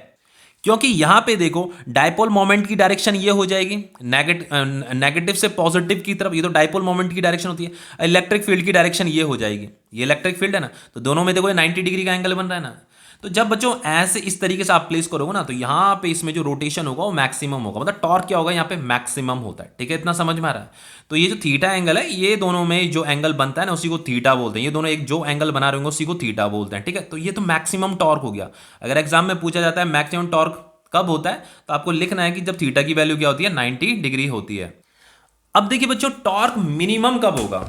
क्योंकि यहां पे देखो डाइपोल मोमेंट की डायरेक्शन ये हो जाएगी नेगेटिव से पॉजिटिव की तरफ, ये तो डाइपोल मोमेंट की डायरेक्शन होती है। इलेक्ट्रिक फील्ड की डायरेक्शन ये हो जाएगी, ये इलेक्ट्रिक फील्ड है ना, तो दोनों में देखो 90 डिग्री का एंगल बन रहा है ना। तो जब बच्चों ऐसे इस तरीके से आप प्लेस करोगे ना, तो यहां पे इसमें जो रोटेशन होगा वो मैक्सिमम होगा, मतलब टॉर्क क्या होगा यहाँ पे? मैक्सिमम होता है, ठीक है, इतना समझ में आ रहा है। तो ये जो थीटा एंगल है, ये दोनों में जो एंगल बनता है ना, उसी को थीटा बोलते हैं। ये दोनों एक जो एंगल बना रहे होंगे उसी को थीटा बोलते हैं, ठीक है। तो ये तो मैक्सिमम टॉर्क हो गया। अगर एग्जाम में पूछा जाता है मैक्सिमम टॉर्क कब होता है, तो आपको लिखना है कि जब थीटा की वैल्यू क्या होती है? 90 डिग्री होती है। अब देखिए बच्चों टॉर्क मिनिमम कब होगा?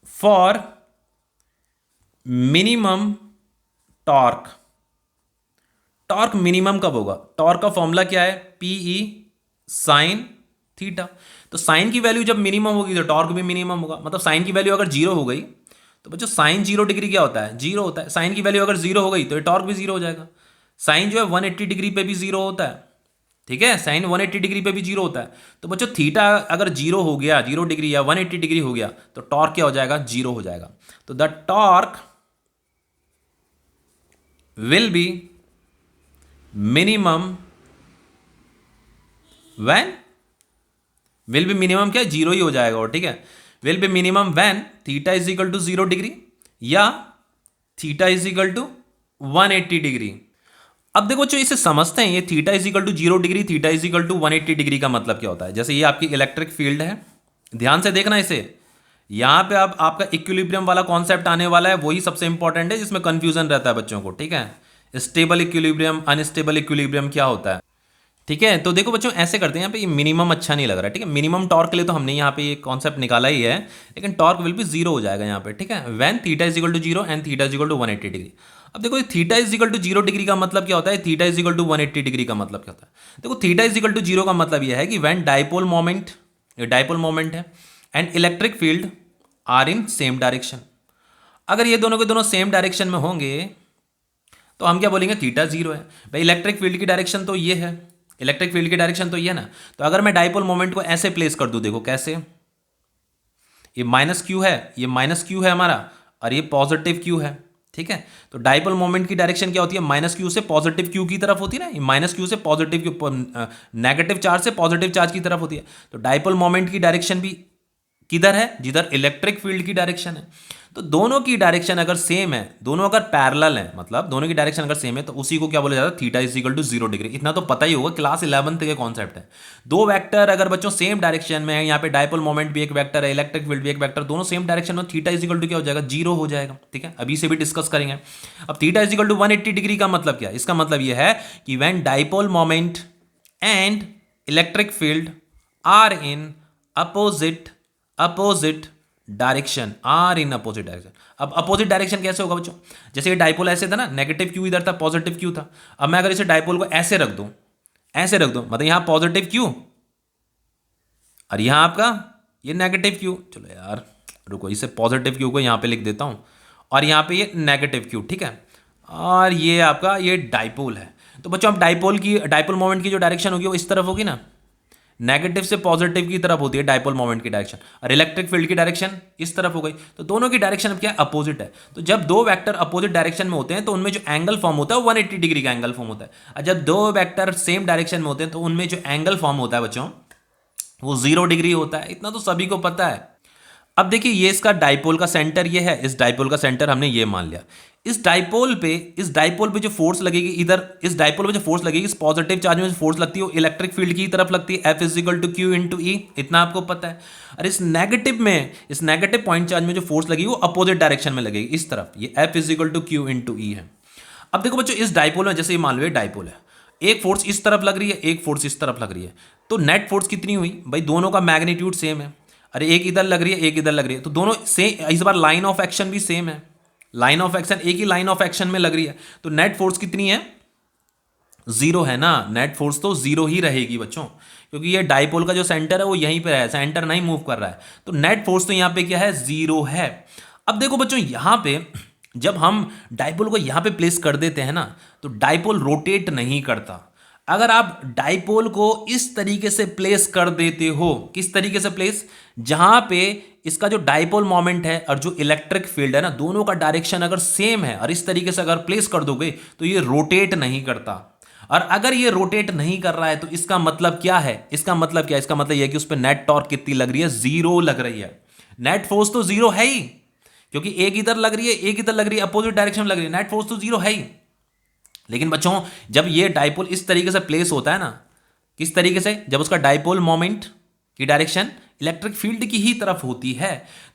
For minimum torque, torque minimum कब होगा? टॉर्क का फॉर्मूला क्या है? PE sine theta. तो साइन की वैल्यू जब मिनिमम होगी तो टॉर्क भी मिनिमम होगा, मतलब साइन की वैल्यू अगर 0 हो गई, तो बच्चों साइन 0 डिग्री क्या होता है? 0 होता है। साइन की वैल्यू अगर 0 हो गई तो ये टॉर्क भी 0 हो जाएगा। साइन जो है 180 डिग्री पे भी 0 होता है, ठीक है, साइन 180 डिग्री पे भी 0 होता है। तो बच्चों थीटा अगर 0 हो गया, 0 डिग्री या 180 डिग्री हो गया, तो टॉर्क क्या हो जाएगा? 0 हो जाएगा। तो the torque will be minimum when, will be minimum क्या, जीरो ही हो जाएगा और, ठीक है। Will be minimum when theta is equal to 0 degree या theta is equal to 180 degree. अब देखो बच्चों इसे समझते हैं, ये theta is equal to 0 degree, theta is equal to 180 degree का मतलब क्या होता है। जैसे ये आपकी इलेक्ट्रिक फील्ड है, ध्यान से देखना इसे, यहां पे अब आपका इक्विलिब्रियम वाला कॉन्सेप्ट आने वाला है, वही सबसे इंपॉर्टेंट है जिसमें कंफ्यूजन रहता है बच्चों को, ठीक है। स्टेबल इक्विलिब्रियम, अनस्टेबल इक्विलिब्रियम क्या होता है, ठीक है। तो देखो बच्चों ऐसे करते हैं, यहाँ पे ये मिनिमम अच्छा नहीं लग रहा है, ठीक है। मिनिमम टॉर्क के लिए तो हमने यहाँ पे ये कॉन्सेप्ट निकाला ही है, लेकिन टॉर्क विल भी जीरो हो जाएगा यहाँ पे, ठीक है। When theta is equal to 0 and theta is equal to 180 degree. अब देखो theta is equal to 0 degree का मतलब क्या होता है, theta is equal to 180 degree का मतलब क्या होता है। देखो थीटा इज इक्वल टू 0 का मतलब यह है कि व्हेन डाइपोल मोमेंट, ये डाइपोल मोमेंट है, and electric field are in same direction. अगर ये दोनों के दोनों सेम डायरेक्शन में होंगे तो हम क्या बोलेंगे, थीटा 0 है। भाई इलेक्ट्रिक फील्ड की डायरेक्शन तो ये है, इलेक्ट्रिक फील्ड की डायरेक्शन तो ये है ना। तो अगर मैं डाइपोल मोमेंट को ऐसे प्लेस कर दूं, देखो कैसे, ये माइनस क्यू है, ये माइनस क्यू है हमारा, और ये पॉजिटिव क्यू है, ठीक है। तो डाइपोल मोमेंट की डायरेक्शन क्या होती है, माइनस क्यू से पॉजिटिव क्यू की तरफ होती है ना, ये माइनस क्यू से पॉजिटिव क्यू, नेगेटिव चार्ज से पॉजिटिव चार्ज की तरफ होती है। तो डाइपोल मोमेंट की डायरेक्शन भी किधर है, जिधर इलेक्ट्रिक फील्ड की डायरेक्शन है। तो दोनों की डायरेक्शन अगर सेम है, दोनों अगर पैरेलल है, मतलब दोनों की डायरेक्शन अगर सेम है, तो उसी को क्या बोला जाता है, theta is equal to 0 degree. इतना तो पता ही होगा, क्लास 11th के कॉन्सेप्ट है। दो वेक्टर अगर बच्चों सेम डायरेक्शन में है, यहाँ पे डाइपोल मोमेंट भी एक वेक्टर है, इलेक्ट्रिक फील्ड भी एक वेक्टर, दोनों सेम डायरेक्शन में, थीटा इज इक्वल टू क्या हो जाएगा, 0 हो जाएगा, ठीक है। अभी से भी डिस्कस करेंगे। अब theta is equal to 180 degree का मतलब क्या है, इसका मतलब यह है कि when dipole moment and electric field are in opposite direction, are in opposite direction. अब अपोजिट डायरेक्शन कैसे होगा बच्चों, जैसे ये डाइपोल ऐसे था ना, नेगेटिव क्यू इधर था, पॉजिटिव क्यू था। अब मैं अगर इसे डाइपोल को ऐसे रख दूं, ऐसे रख दूं, मतलब यहां पॉजिटिव क्यू और यहां आपका ये नेगेटिव क्यू, चलो यार रुको, इसे पॉजिटिव क्यू को यहां पे लिख देता हूं, और यहां पे ये नेगेटिव क्यू, ठीक है। और ये आपका ये डाइपोल है। तो बच्चों अब डाइपोल मोमेंट की जो डायरेक्शन होगी वो इस तरफ होगी ना, नेगेटिव से पॉजिटिव की तरफ होती है डाइपोल मोमेंट की डायरेक्शन, और इलेक्ट्रिक फील्ड की डायरेक्शन इस तरफ हो गई। तो दोनों की डायरेक्शन अब क्या है, अपोजिट है। तो जब दो वेक्टर अपोजिट डायरेक्शन में होते हैं तो उनमें जो एंगल फॉर्म होता है 180 डिग्री का एंगल फॉर्म होता है। और जब दो वेक्टर सेम डायरेक्शन में होते हैं तो उनमें जो एंगल फॉर्म होता है बच्चों वो 0 डिग्री होता है। इतना तो सभी को पता है। अब देखिए ये इसका डाइपोल का सेंटर ये है, इस डाइपोल का सेंटर हमने ये मान लिया। इस डाइपोल पे जो फोर्स लगेगी इधर, इस डाइपोल पे जो फोर्स लगेगी, इस पॉजिटिव चार्ज में जो फोर्स लगती है वो इलेक्ट्रिक फील्ड की तरफ लगती है, F is equal to q into E, इतना आपको पता है। और इस नेगेटिव पॉइंट चार्ज में जो फोर्स लगेगी वो अपोजिट डायरेक्शन में लगेगी, इस तरफ, ये F is equal to q into E है। अब देखो बच्चों इस डाइपोल में, जैसे ये मान लो ये डाइपोल है, एक फोर्स इस तरफ लग रही है, एक फोर्स इस तरफ लग रही है, तो नेट फोर्स कितनी हुई भाई, दोनों का मैग्नीट्यूड सेम है। अरे एक इधर लग रही है, एक इधर लग रही है, तो दोनों सेम, इस बार लाइन ऑफ एक्शन भी सेम है, लाइन ऑफ एक्शन एक ही लाइन ऑफ एक्शन में लग रही है, तो नेट फोर्स कितनी है, 0 है ना। नेट फोर्स तो 0 ही रहेगी बच्चों, क्योंकि ये डाइपोल का जो सेंटर है वो यहीं पे है, सेंटर नहीं मूव कर रहा है, तो नेट फोर्स तो यहां पे क्या है, 0 है। अब देखो बच्चों यहां पे जब हम डाइपोल को यहां पे प्लेस कर देते हैं ना, तो डाइपोल रोटेट नहीं करता। अगर आप डाइपोल को इस तरीके से प्लेस कर देते हो, किस तरीके से प्लेस, जहां पे इसका जो डाइपोल मोमेंट है और जो इलेक्ट्रिक फील्ड है ना, दोनों का डायरेक्शन अगर सेम है और इस तरीके से अगर प्लेस कर दोगे तो ये रोटेट नहीं करता। और अगर ये रोटेट नहीं कर रहा है तो इसका मतलब क्या है, इसका मतलब यह है कि उस पर नेट टॉर्क कितनी लग रही है, 0 लग रही है। नेट फोर्स तो 0 है ही, क्योंकि एक इधर लग रही है, एक इधर लग रही है, अपोजिट डायरेक्शन में लग रही है, नेट फोर्स तो 0 है ही। लेकिन बच्चों जब ये डाइपोल इस तरीके से प्लेस होता है ना, किस तरीके से, जब उसका डाइपोल मोमेंट की डायरेक्शन इलेक्ट्रिक फील्ड की ही तरफ होती है,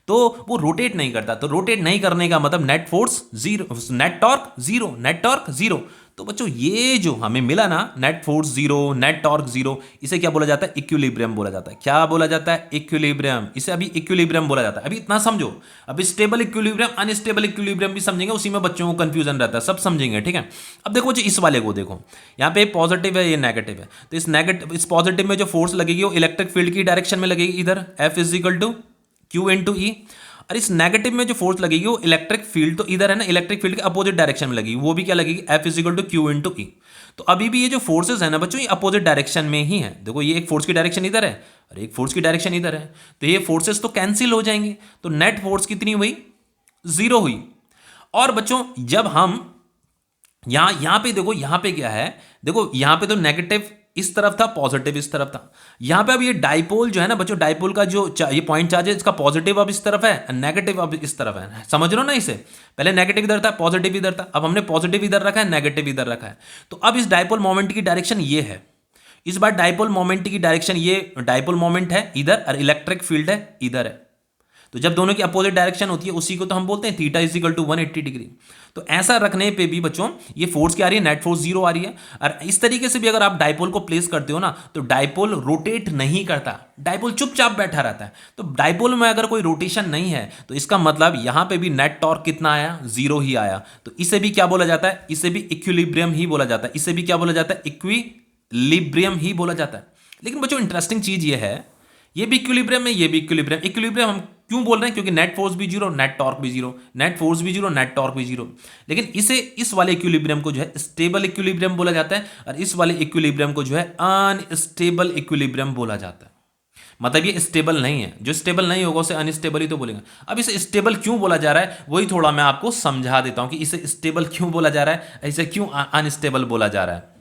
तो वो रोटेट नहीं करता। तो रोटेट नहीं करने का मतलब net force 0, net torque 0, net torque 0। तो बच्चों ये जो हमें मिला ना, नेट फोर्स 0, नेट टॉर्क 0, इसे क्या बोला जाता है, इक्विलिब्रियम बोला जाता है। क्या बोला जाता है, इक्विलिब्रियम। इसे अभी इक्विलिब्रियम बोला जाता है। अभी इतना समझो, अभी स्टेबल इक्विलिब्रियम, अनस्टेबल इक्विलिब्रियम भी समझेंगे, उसी में बच्चों को कंफ्यूजन रहता है, सब समझेंगे, ठीक है। अब देखो जी इस वाले को देखो, यहाँ पे पॉजिटिव है, ये नेगेटिव है, तो इस पॉजिटिव में जो फोर्स लगेगी वो इलेक्ट्रिक फील्ड की डायरेक्शन में लगेगी, इधर F is equal to q into E. और इस नेगेटिव में जो फोर्स लगेगी वो इलेक्ट्रिक फील्ड, तो इधर है ना, इलेक्ट्रिक फील्ड के अपोजिट डायरेक्शन में लगेगी, वो भी क्या लगेगी, F is equal to q into E. तो अभी भी ये जो फोर्सेस है ना बच्चों, ये अपोजिट डायरेक्शन में ही है। देखो ये एक फोर्स की डायरेक्शन इधर है और एक फोर्स की डायरेक्शन इधर है, तो ये फोर्सेस तो कैंसिल हो जाएंगे, तो नेट फोर्स कितनी हुई, 0 हुई। और बच्चों यहाँ पे देखो, यहाँ पे क्या है, देखो यहाँ पे तो नेगेटिव इस तरफ था, पॉजिटिव इस तरफ था। यहाँ पे अब ये डाइपोल जो है ना बच्चों, डाइपोल का जो ये पॉइंट चार्ज है, इसका पॉजिटिव अब इस तरफ है, नेगेटिव अब इस तरफ है। समझ रहे हो ना इसे? पहले नेगेटिव इधर था, पॉजिटिव इधर था, अब हमने पॉजिटिव इधर रखा है, नेगेटिव इधर रखा है। तो अब इस डाइपोल मोमेंट की डायरेक्शन ये है। इस बार डाइपोल मोमेंट की डायरेक्शन, ये डाइपोल मोमेंट है इधर और इलेक्ट्रिक फील्ड है इधर है। तो जब दोनों की अपोजिट डायरेक्शन होती है उसी को तो हम बोलते हैं theta is equal to 180 degree. तो ऐसा रखने पे भी बच्चों ये फोर्स क्या आ रही है, नेट फोर्स 0 आ रही है। और इस तरीके से भी अगर आप डाइपोल को प्लेस करते हो ना तो डाइपोल रोटेट नहीं करता, डाइपोल चुपचाप बैठा रहता है। तो डाइपोल में अगर कोई रोटेशन नहीं है तो इसका मतलब यहां पे भी नेट टॉर्क कितना आया, 0 ही आया। तो इसे भी क्या बोला जाता है, इसे भी इक्विलिब्रियम ही बोला जाता है। इसे भी क्या बोला जाता है, इक्विलिब्रियम ही बोला जाता है। लेकिन बच्चों इंटरेस्टिंग चीज ये है, ये भी इक्विलिब्रियम है, ये भी इक्विलिब्रियम। इक्विलिब्रियम हम क्यों बोल रहे हैं, क्योंकि नेट फोर्स भी 0, नेट टॉर्क भी 0, नेट फोर्स भी 0, नेट टॉर्क भी 0। लेकिन इसे, इस वाले इक्विलिब्रियम को जो है स्टेबल इक्विलिब्रियम बोला जाता है, और इस वाले इक्विलिब्रियम को जो है अनस्टेबल इक्विलिब्रियम बोला जाता है। मतलब ये स्टेबल नहीं है, जो स्टेबल नहीं होगा उसे अनस्टेबल ही तो बोलेंगे। अब इसे स्टेबल क्यों बोला जा रहा है वही थोड़ा मैं आपको समझा देता हूं कि इसे स्टेबल क्यों बोला जा रहा है, इसे क्यों अनस्टेबल बोला जा रहा है।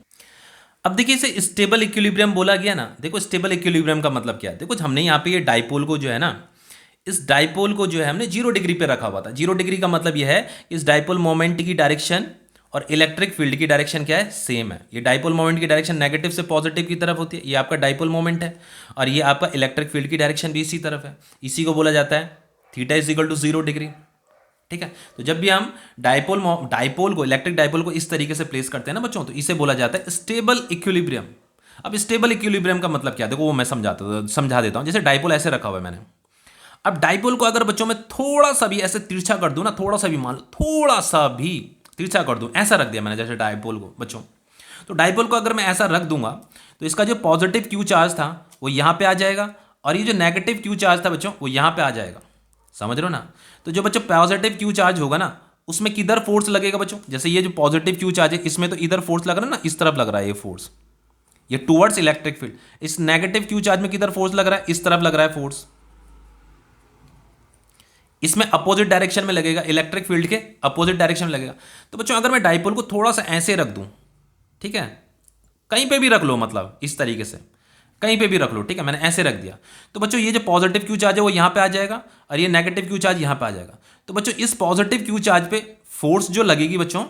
अब देखिए इसे स्टेबल इक्विलिब्रियम बोला गया ना, देखो स्टेबल इक्विलिब्रियम का मतलब क्या है। देखो हमने यहाँ पे ये डाइपोल को जो है ना, इस डाइपोल को जो है हमने 0 डिग्री पे रखा हुआ था। 0 डिग्री का मतलब यह है कि इस डाइपोल मोमेंट की डायरेक्शन और इलेक्ट्रिक फील्ड की डायरेक्शन क्या है, सेम है। ये डाइपोल मोमेंट की डायरेक्शन नेगेटिव से पॉजिटिव की तरफ होती है, ये आपका डाइपोल मोमेंट है। और ये आपका इलेक्ट्रिक फील्ड की डायरेक्शन भी इसी तरफ है। इसी को बोला जाता है theta is equal to 0 degree. ठीक है, तो जब भी हम डाइपोल को, इलेक्ट्रिक डाइपोल को इस तरीके से प्लेस करते हैं ना बच्चों, तो इसे बोला जाता है स्टेबल इक्विलिब्रियम। अब स्टेबल इक्विलिब्रियम का मतलब क्या है, देखो वो मैं समझा देता हूं। जैसे डाइपोल ऐसे रखा हुआ है मैंने, अब डाइपोल को अगर बच्चों में थोड़ा सा भी ऐसे तिरछा कर दूं ना, थोड़ा सा भी मान लो, थोड़ा सा भी तिरछा कर दूं, ऐसा रख दिया मैंने जैसे डाइपोल को बच्चों, तो डाइपोल को अगर मैं ऐसा रख दूंगा तो इसका जो पॉजिटिव क्यू चार्ज था वो यहां पे आ जाएगा, और ये जो नेगेटिव क्यू चार्ज था बच्चों वो यहां पे आ जाएगा। समझ रहे हो ना? तो जो बच्चों पॉजिटिव क्यू चार्ज होगा ना उसमें किधर फोर्स लगेगा बच्चों, जैसे ये जो पॉजिटिव क्यू चार्ज है इसमें तो इधर फोर्स लग रहा है ना, इस तरफ लग रहा है ये फोर्स, ये टुवर्ड्स इलेक्ट्रिक फील्ड। इस नेगेटिव क्यू चार्ज में किधर फोर्स लग रहा है, इस तरफ लग रहा है फोर्स, इसमें अपोजिट डायरेक्शन में लगेगा, इलेक्ट्रिक फील्ड के अपोजिट डायरेक्शन में लगेगा। तो बच्चों अगर मैं डाइपोल को थोड़ा सा ऐसे रख दूं, ठीक है, कहीं पे भी रख लो, मतलब इस तरीके से कहीं पे भी रख लो, ठीक है, मैंने ऐसे रख दिया, तो बच्चों ये जो पॉजिटिव क्यू चार्ज है वो यहां पे आ जाएगा और ये नेगेटिव क्यू चार्ज यहां पे आ जाएगा। तो बच्चों इस पॉजिटिव क्यू चार्ज पे फोर्स जो लगेगी बच्चों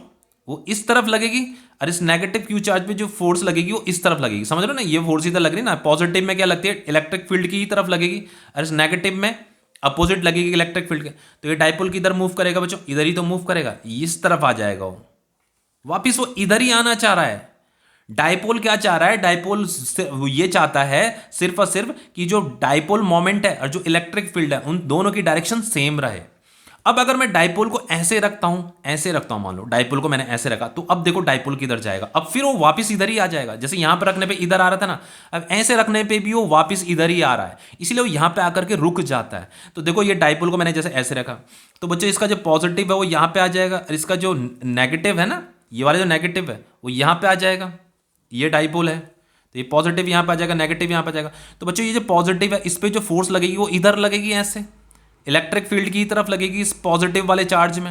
वो इस तरफ लगेगी, और इस नेगेटिव क्यू चार्ज पे जो फोर्स लगेगी वो इस तरफ लगेगी। समझ रहे हो ना? ये फोर्स इधर लग रही है ना, पॉजिटिव में क्या लगती है, इलेक्ट्रिक फील्ड की ही तरफ लगेगी, और इस नेगेटिव में अपोजिट लगेगी इलेक्ट्रिक फील्ड के। तो ये डाइपोल किधर मूव करेगा बच्चों, इधर ही तो मूव करेगा, इस तरफ आ जाएगा वो, वापिस वो इधर ही आना चाह रहा है। डाइपोल क्या चाह रहा है, डाइपोल ये चाहता है सिर्फ और सिर्फ कि जो डाइपोल मोमेंट है और जो इलेक्ट्रिक फील्ड है उन दोनों की डायरेक्शन सेम रहे। अब अगर मैं डाइपोल को ऐसे रखता हूं, मान लो डाइपोल को मैंने ऐसे रखा, तो अब देखो डाइपोल किधर जाएगा, अब फिर वो वापस इधर ही आ जाएगा। जैसे यहां पर रखने पे इधर आ रहा था ना, अब ऐसे रखने पे भी वो वापस इधर ही आ रहा है, इसलिए वो यहां पे आकर के रुक जाता है। तो देखो ये डाइपोल को मैंने जैसे ऐसे रखा, तो बच्चों इसका जो पॉजिटिव है वो यहां पे आ जाएगा, और इसका जो नेगेटिव है ना, ये वाला जो नेगेटिव है वो यहां पे आ जाएगा। ये डाइपोल है तो ये पॉजिटिव यहां पे आ जाएगा, नेगेटिव यहां पे आ जाएगा। तो बच्चों ये जो पॉजिटिव है इस पे जो फोर्स लगेगी वो इधर लगेगी, ऐसे इलेक्ट्रिक फील्ड की तरफ लगेगी इस पॉजिटिव वाले चार्ज में,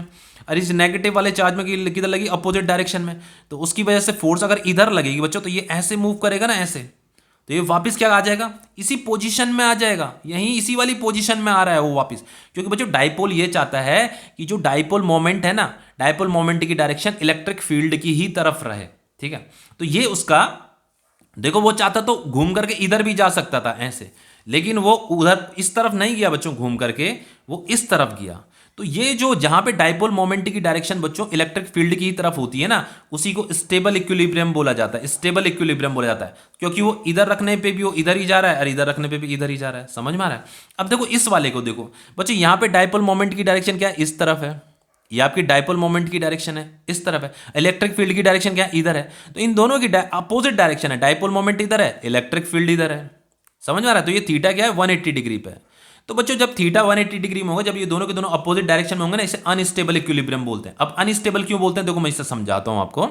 और इस नेगेटिव वाले चार्ज में किधर लगेगी, अपोजिट डायरेक्शन में। तो उसकी वजह से फोर्स अगर इधर लगेगी बच्चों तो ये ऐसे मूव करेगा ना, ऐसे, तो ये वापस क्या आ जाएगा, इसी पोजीशन में आ जाएगा, यहीं इसी वाली पोजीशन में आ रहा है वो वापस। क्योंकि बच्चों डाइपोल ये चाहता है कि जो डाइपोल मोमेंट है ना, डाइपोल मोमेंट की डायरेक्शन इलेक्ट्रिक फील्ड की ही तरफ रहे। ठीक है, तो ये उसका, देखो वो चाहता तो घूम करके इधर भी जा सकता था ऐसे, लेकिन वो उधर इस तरफ नहीं गया बच्चों, घूम करके वो इस तरफ गया। तो ये जो जहां पे डाइपोल मोमेंट की डायरेक्शन बच्चों इलेक्ट्रिक फील्ड की ही तरफ होती है ना, उसी को स्टेबल इक्विलिब्रियम बोला जाता है, स्टेबल इक्विलिब्रियम बोला जाता है, क्योंकि वो इधर रखने पे भी वो इधर ही जा रहा है और इधर रखने पे भी इधर ही जा रहा है। समझ में आ रहा है? अब देखो इस वाले को देखो बच्चों, यहां पे डाइपोल मोमेंट की डायरेक्शन क्या है, इस तरफ है, ये आपकी डाइपोल मोमेंट की डायरेक्शन है, इस तरफ है। इलेक्ट्रिक फील्ड की डायरेक्शन क्या है, इधर है। तो इन दोनों की अपोजिट डायरेक्शन है, डाइपोल मोमेंट इधर है, इलेक्ट्रिक फील्ड इधर है। समझ में आ रहा है? तो ये थीटा क्या है, 180 डिग्री पे है। तो बच्चों जब थीटा 180 डिग्री में होगा, जब ये दोनों के दोनों अपोजिट डायरेक्शन में होंगे ना, इसे अनस्टेबल इक्विलिब्रियम बोलते हैं। अब अनस्टेबल क्यों बोलते हैं, देखो मैं इसे समझाता हूं आपको।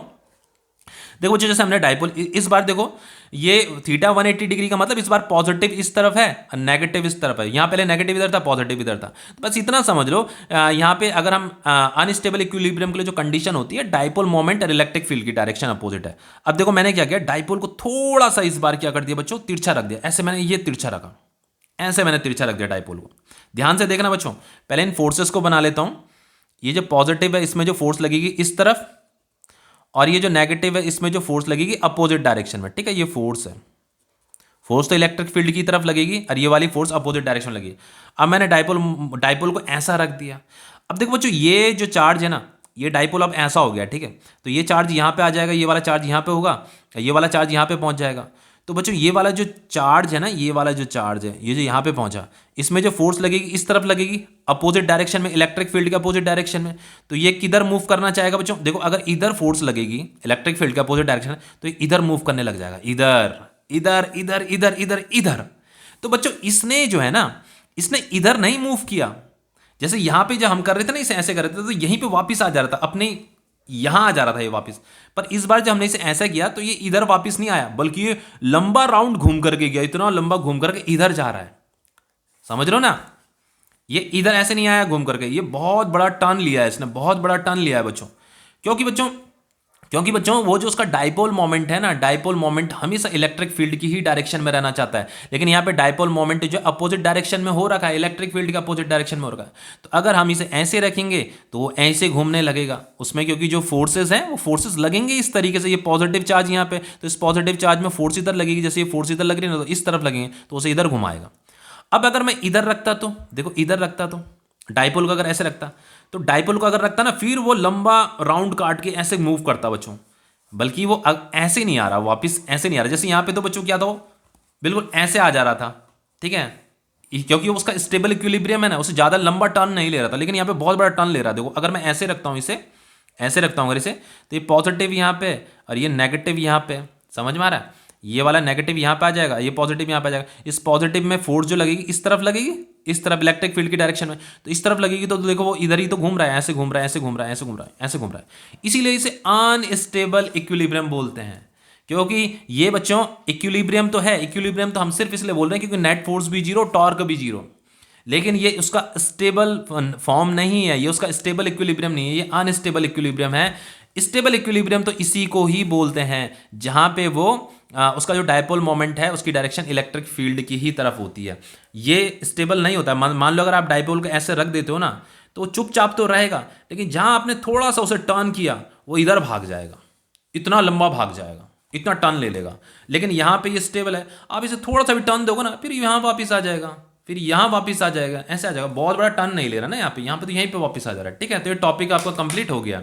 देखो बच्चों, जैसे हमने डाइपोल इस बार देखो, ये थीटा 180 डिग्री का मतलब इस बार पॉजिटिव इस तरफ है और नेगेटिव इस तरफ है। यहाँ पहले नेगेटिव इधर था, पॉजिटिव इधर था। तो बस इतना समझ लो, यहाँ पे अगर हम अनस्टेबल इक्विलिब्रियम के लिए जो कंडीशन होती है, डाइपोल मोमेंट और इलेक्ट्रिक फील्ड की डायरेक्शन अपोजिट है। अब देखो मैंने क्या किया, डाइपोल को थोड़ा सा इस बार क्या कर दिया बच्चों, तिरछा रख दिया। ऐसे मैंने ये तिरछा रखा, ऐसे मैंने तिरछा रख दिया डाइपोल को। ध्यान से देखना बच्चों, पहले इन फोर्सेस को बना लेता हूं। ये जो पॉजिटिव है इसमें जो फोर्स लगेगी इस तरफ, और ये जो नेगेटिव है इसमें जो फोर्स लगेगी अपोजिट डायरेक्शन में। ठीक है, ये फोर्स है, फोर्स तो इलेक्ट्रिक फील्ड की तरफ लगेगी और ये वाली फोर्स अपोजिट डायरेक्शन में लगेगी। अब मैंने डाइपोल को ऐसा रख दिया। अब देखो बच्चों, ये जो चार्ज है ना, ये डाइपोल अब ऐसा हो गया। ठीक है, तो ये चार्ज यहाँ पे आ जाएगा, ये वाला चार्ज यहाँ पे होगा, ये वाला चार्ज यहाँ पे पहुँच जाएगा। तो बच्चों ये वाला जो चार्ज है ना, ये वाला जो चार्ज है, ये जो यहाँ पे पहुँचा, इसमें जो फोर्स लगेगी इस तरफ लगेगी, अपोजिट डायरेक्शन में, इलेक्ट्रिक फील्ड के अपोजिट डायरेक्शन में। तो ये किधर मूव करना चाहेगा बच्चों, देखो अगर इधर फोर्स लगेगी इलेक्ट्रिक फील्ड के अपोजिट डायरेक्शन में, तो ये इधर मूव करने लग जाएगा, इधर इधर इधर इधर इधर इधर। तो बच्चों इसने जो है ना, इसने इधर नहीं मूव किया। जैसे यहाँ पे जब हम कर रहे थे ना, इसे ऐसे कर रहे थे, तो यहीं पे वापस आ जा रहा था, अपने यहां आ जा रहा था ये वापस। पर इस बार जब हमने इसे ऐसा किया तो ये इधर वापस नहीं आया, बल्कि ये लंबा राउंड घूम करके गया, इतना लंबा घूम करके इधर जा रहा है। समझ रहे हो ना, ये इधर ऐसे नहीं आया घूम करके, ये बहुत बड़ा टर्न लिया है इसने, बहुत बड़ा टर्न लिया है बच्चों। क्योंकि बच्चों वो जो उसका डाइपोल मोमेंट है ना, डाइपोल मोमेंट हमेशा इलेक्ट्रिक फील्ड की ही डायरेक्शन में रहना चाहता है। लेकिन यहाँ पे डाइपोल मोमेंट जो अपोजिट डायरेक्शन में हो रखा है, इलेक्ट्रिक फील्ड के अपोजिट डायरेक्शन में हो रखा है। तो अगर हम इसे ऐसे रखेंगे तो वो ऐसे घूमने लगेगा उसमें, क्योंकि जो फोर्सेज हैं वो फोर्सेज लगेंगे इस तरीके से। ये पॉजिटिव चार्ज यहाँ पे, तो इस पॉजिटिव चार्ज में फोर्स इधर लगेगी, जैसे ये फोर्स इधर लग रही है ना, तो इस तरफ लगेंगे तो उसे इधर घुमाएगा। अब अगर मैं इधर रखता तो देखो, इधर रखता तो डाइपोल को अगर ऐसे रखता, तो डाइपोल को अगर रखता ना, फिर वो लंबा राउंड काट के ऐसे मूव करता बच्चों। बल्कि वो ऐसे नहीं आ रहा, वापस ऐसे नहीं आ रहा। जैसे यहाँ पे तो बच्चों क्या था, वो बिल्कुल ऐसे आ जा रहा था। ठीक है, क्योंकि वो उसका स्टेबल इक्विलिब्रियम है ना, उसे ज़्यादा लंबा टर्न नहीं ले रहा था। लेकिन यहाँ पे बहुत बड़ा टर्न ले रहा है। देखो अगर मैं ऐसे रखता हूँ, इसे ऐसे रखता हूँ अगर इसे, तो ये पॉजिटिव यहाँ पे और ये नेगेटिव यहाँ पे, समझ में आ रहा है। ये वाला नेगेटिव यहाँ पे आ जाएगा, ये पॉजिटिव यहाँ पे आ जाएगा। इस पॉजिटिव में फोर्स जो लगेगी इस तरफ लगेगी, इस तरफ इलेक्ट्रिक फील्ड की डायरेक्शन में, तो इस तरफ लगेगी। तो देखो वो इधर ही तो घूम रहा है, ऐसे घूम रहा है, ऐसे घूम रहा है, ऐसे घूम रहा है, ऐसे घूम रहा है। इसीलिए इसे अनस्टेबल इक्विलिब्रियम बोलते हैं। क्योंकि ये बच्चों इक्विलिब्रियम तो है, इक्विलिब्रियम तो हम सिर्फ इसलिए बोल रहे हैं क्योंकि नेट फोर्स भी जीरो, टॉर्क भी जीरो, लेकिन ये उसका स्टेबल फॉर्म नहीं है, ये उसका स्टेबल इक्विलिब्रियम नहीं है, ये अनस्टेबल इक्विलिब्रियम है। स्टेबल इक्विलिब्रियम तो इसी को ही बोलते हैं जहां पे वो उसका जो डायपोल मोमेंट है उसकी डायरेक्शन इलेक्ट्रिक फील्ड की ही तरफ होती है। ये स्टेबल नहीं होता। मान लो अगर आप डायपोल को ऐसे रख देते हो ना, तो वो चुपचाप तो रहेगा, लेकिन जहां आपने थोड़ा सा उसे टर्न किया वो इधर भाग जाएगा, इतना लंबा भाग जाएगा, इतना टर्न ले लेगा। लेकिन यहाँ पे ये स्टेबल है, आप इसे थोड़ा सा भी टर्न दोगे ना, फिर यहाँ वापिस आ जाएगा, फिर यहाँ वापिस आ जाएगा, ऐसे आ जाएगा। बहुत बड़ा टर्न नहीं ले रहा ना यहाँ पे तो यहीं पे वापिस आ जा रहा है। ठीक है, तो ये टॉपिक आपका कंप्लीट हो गया।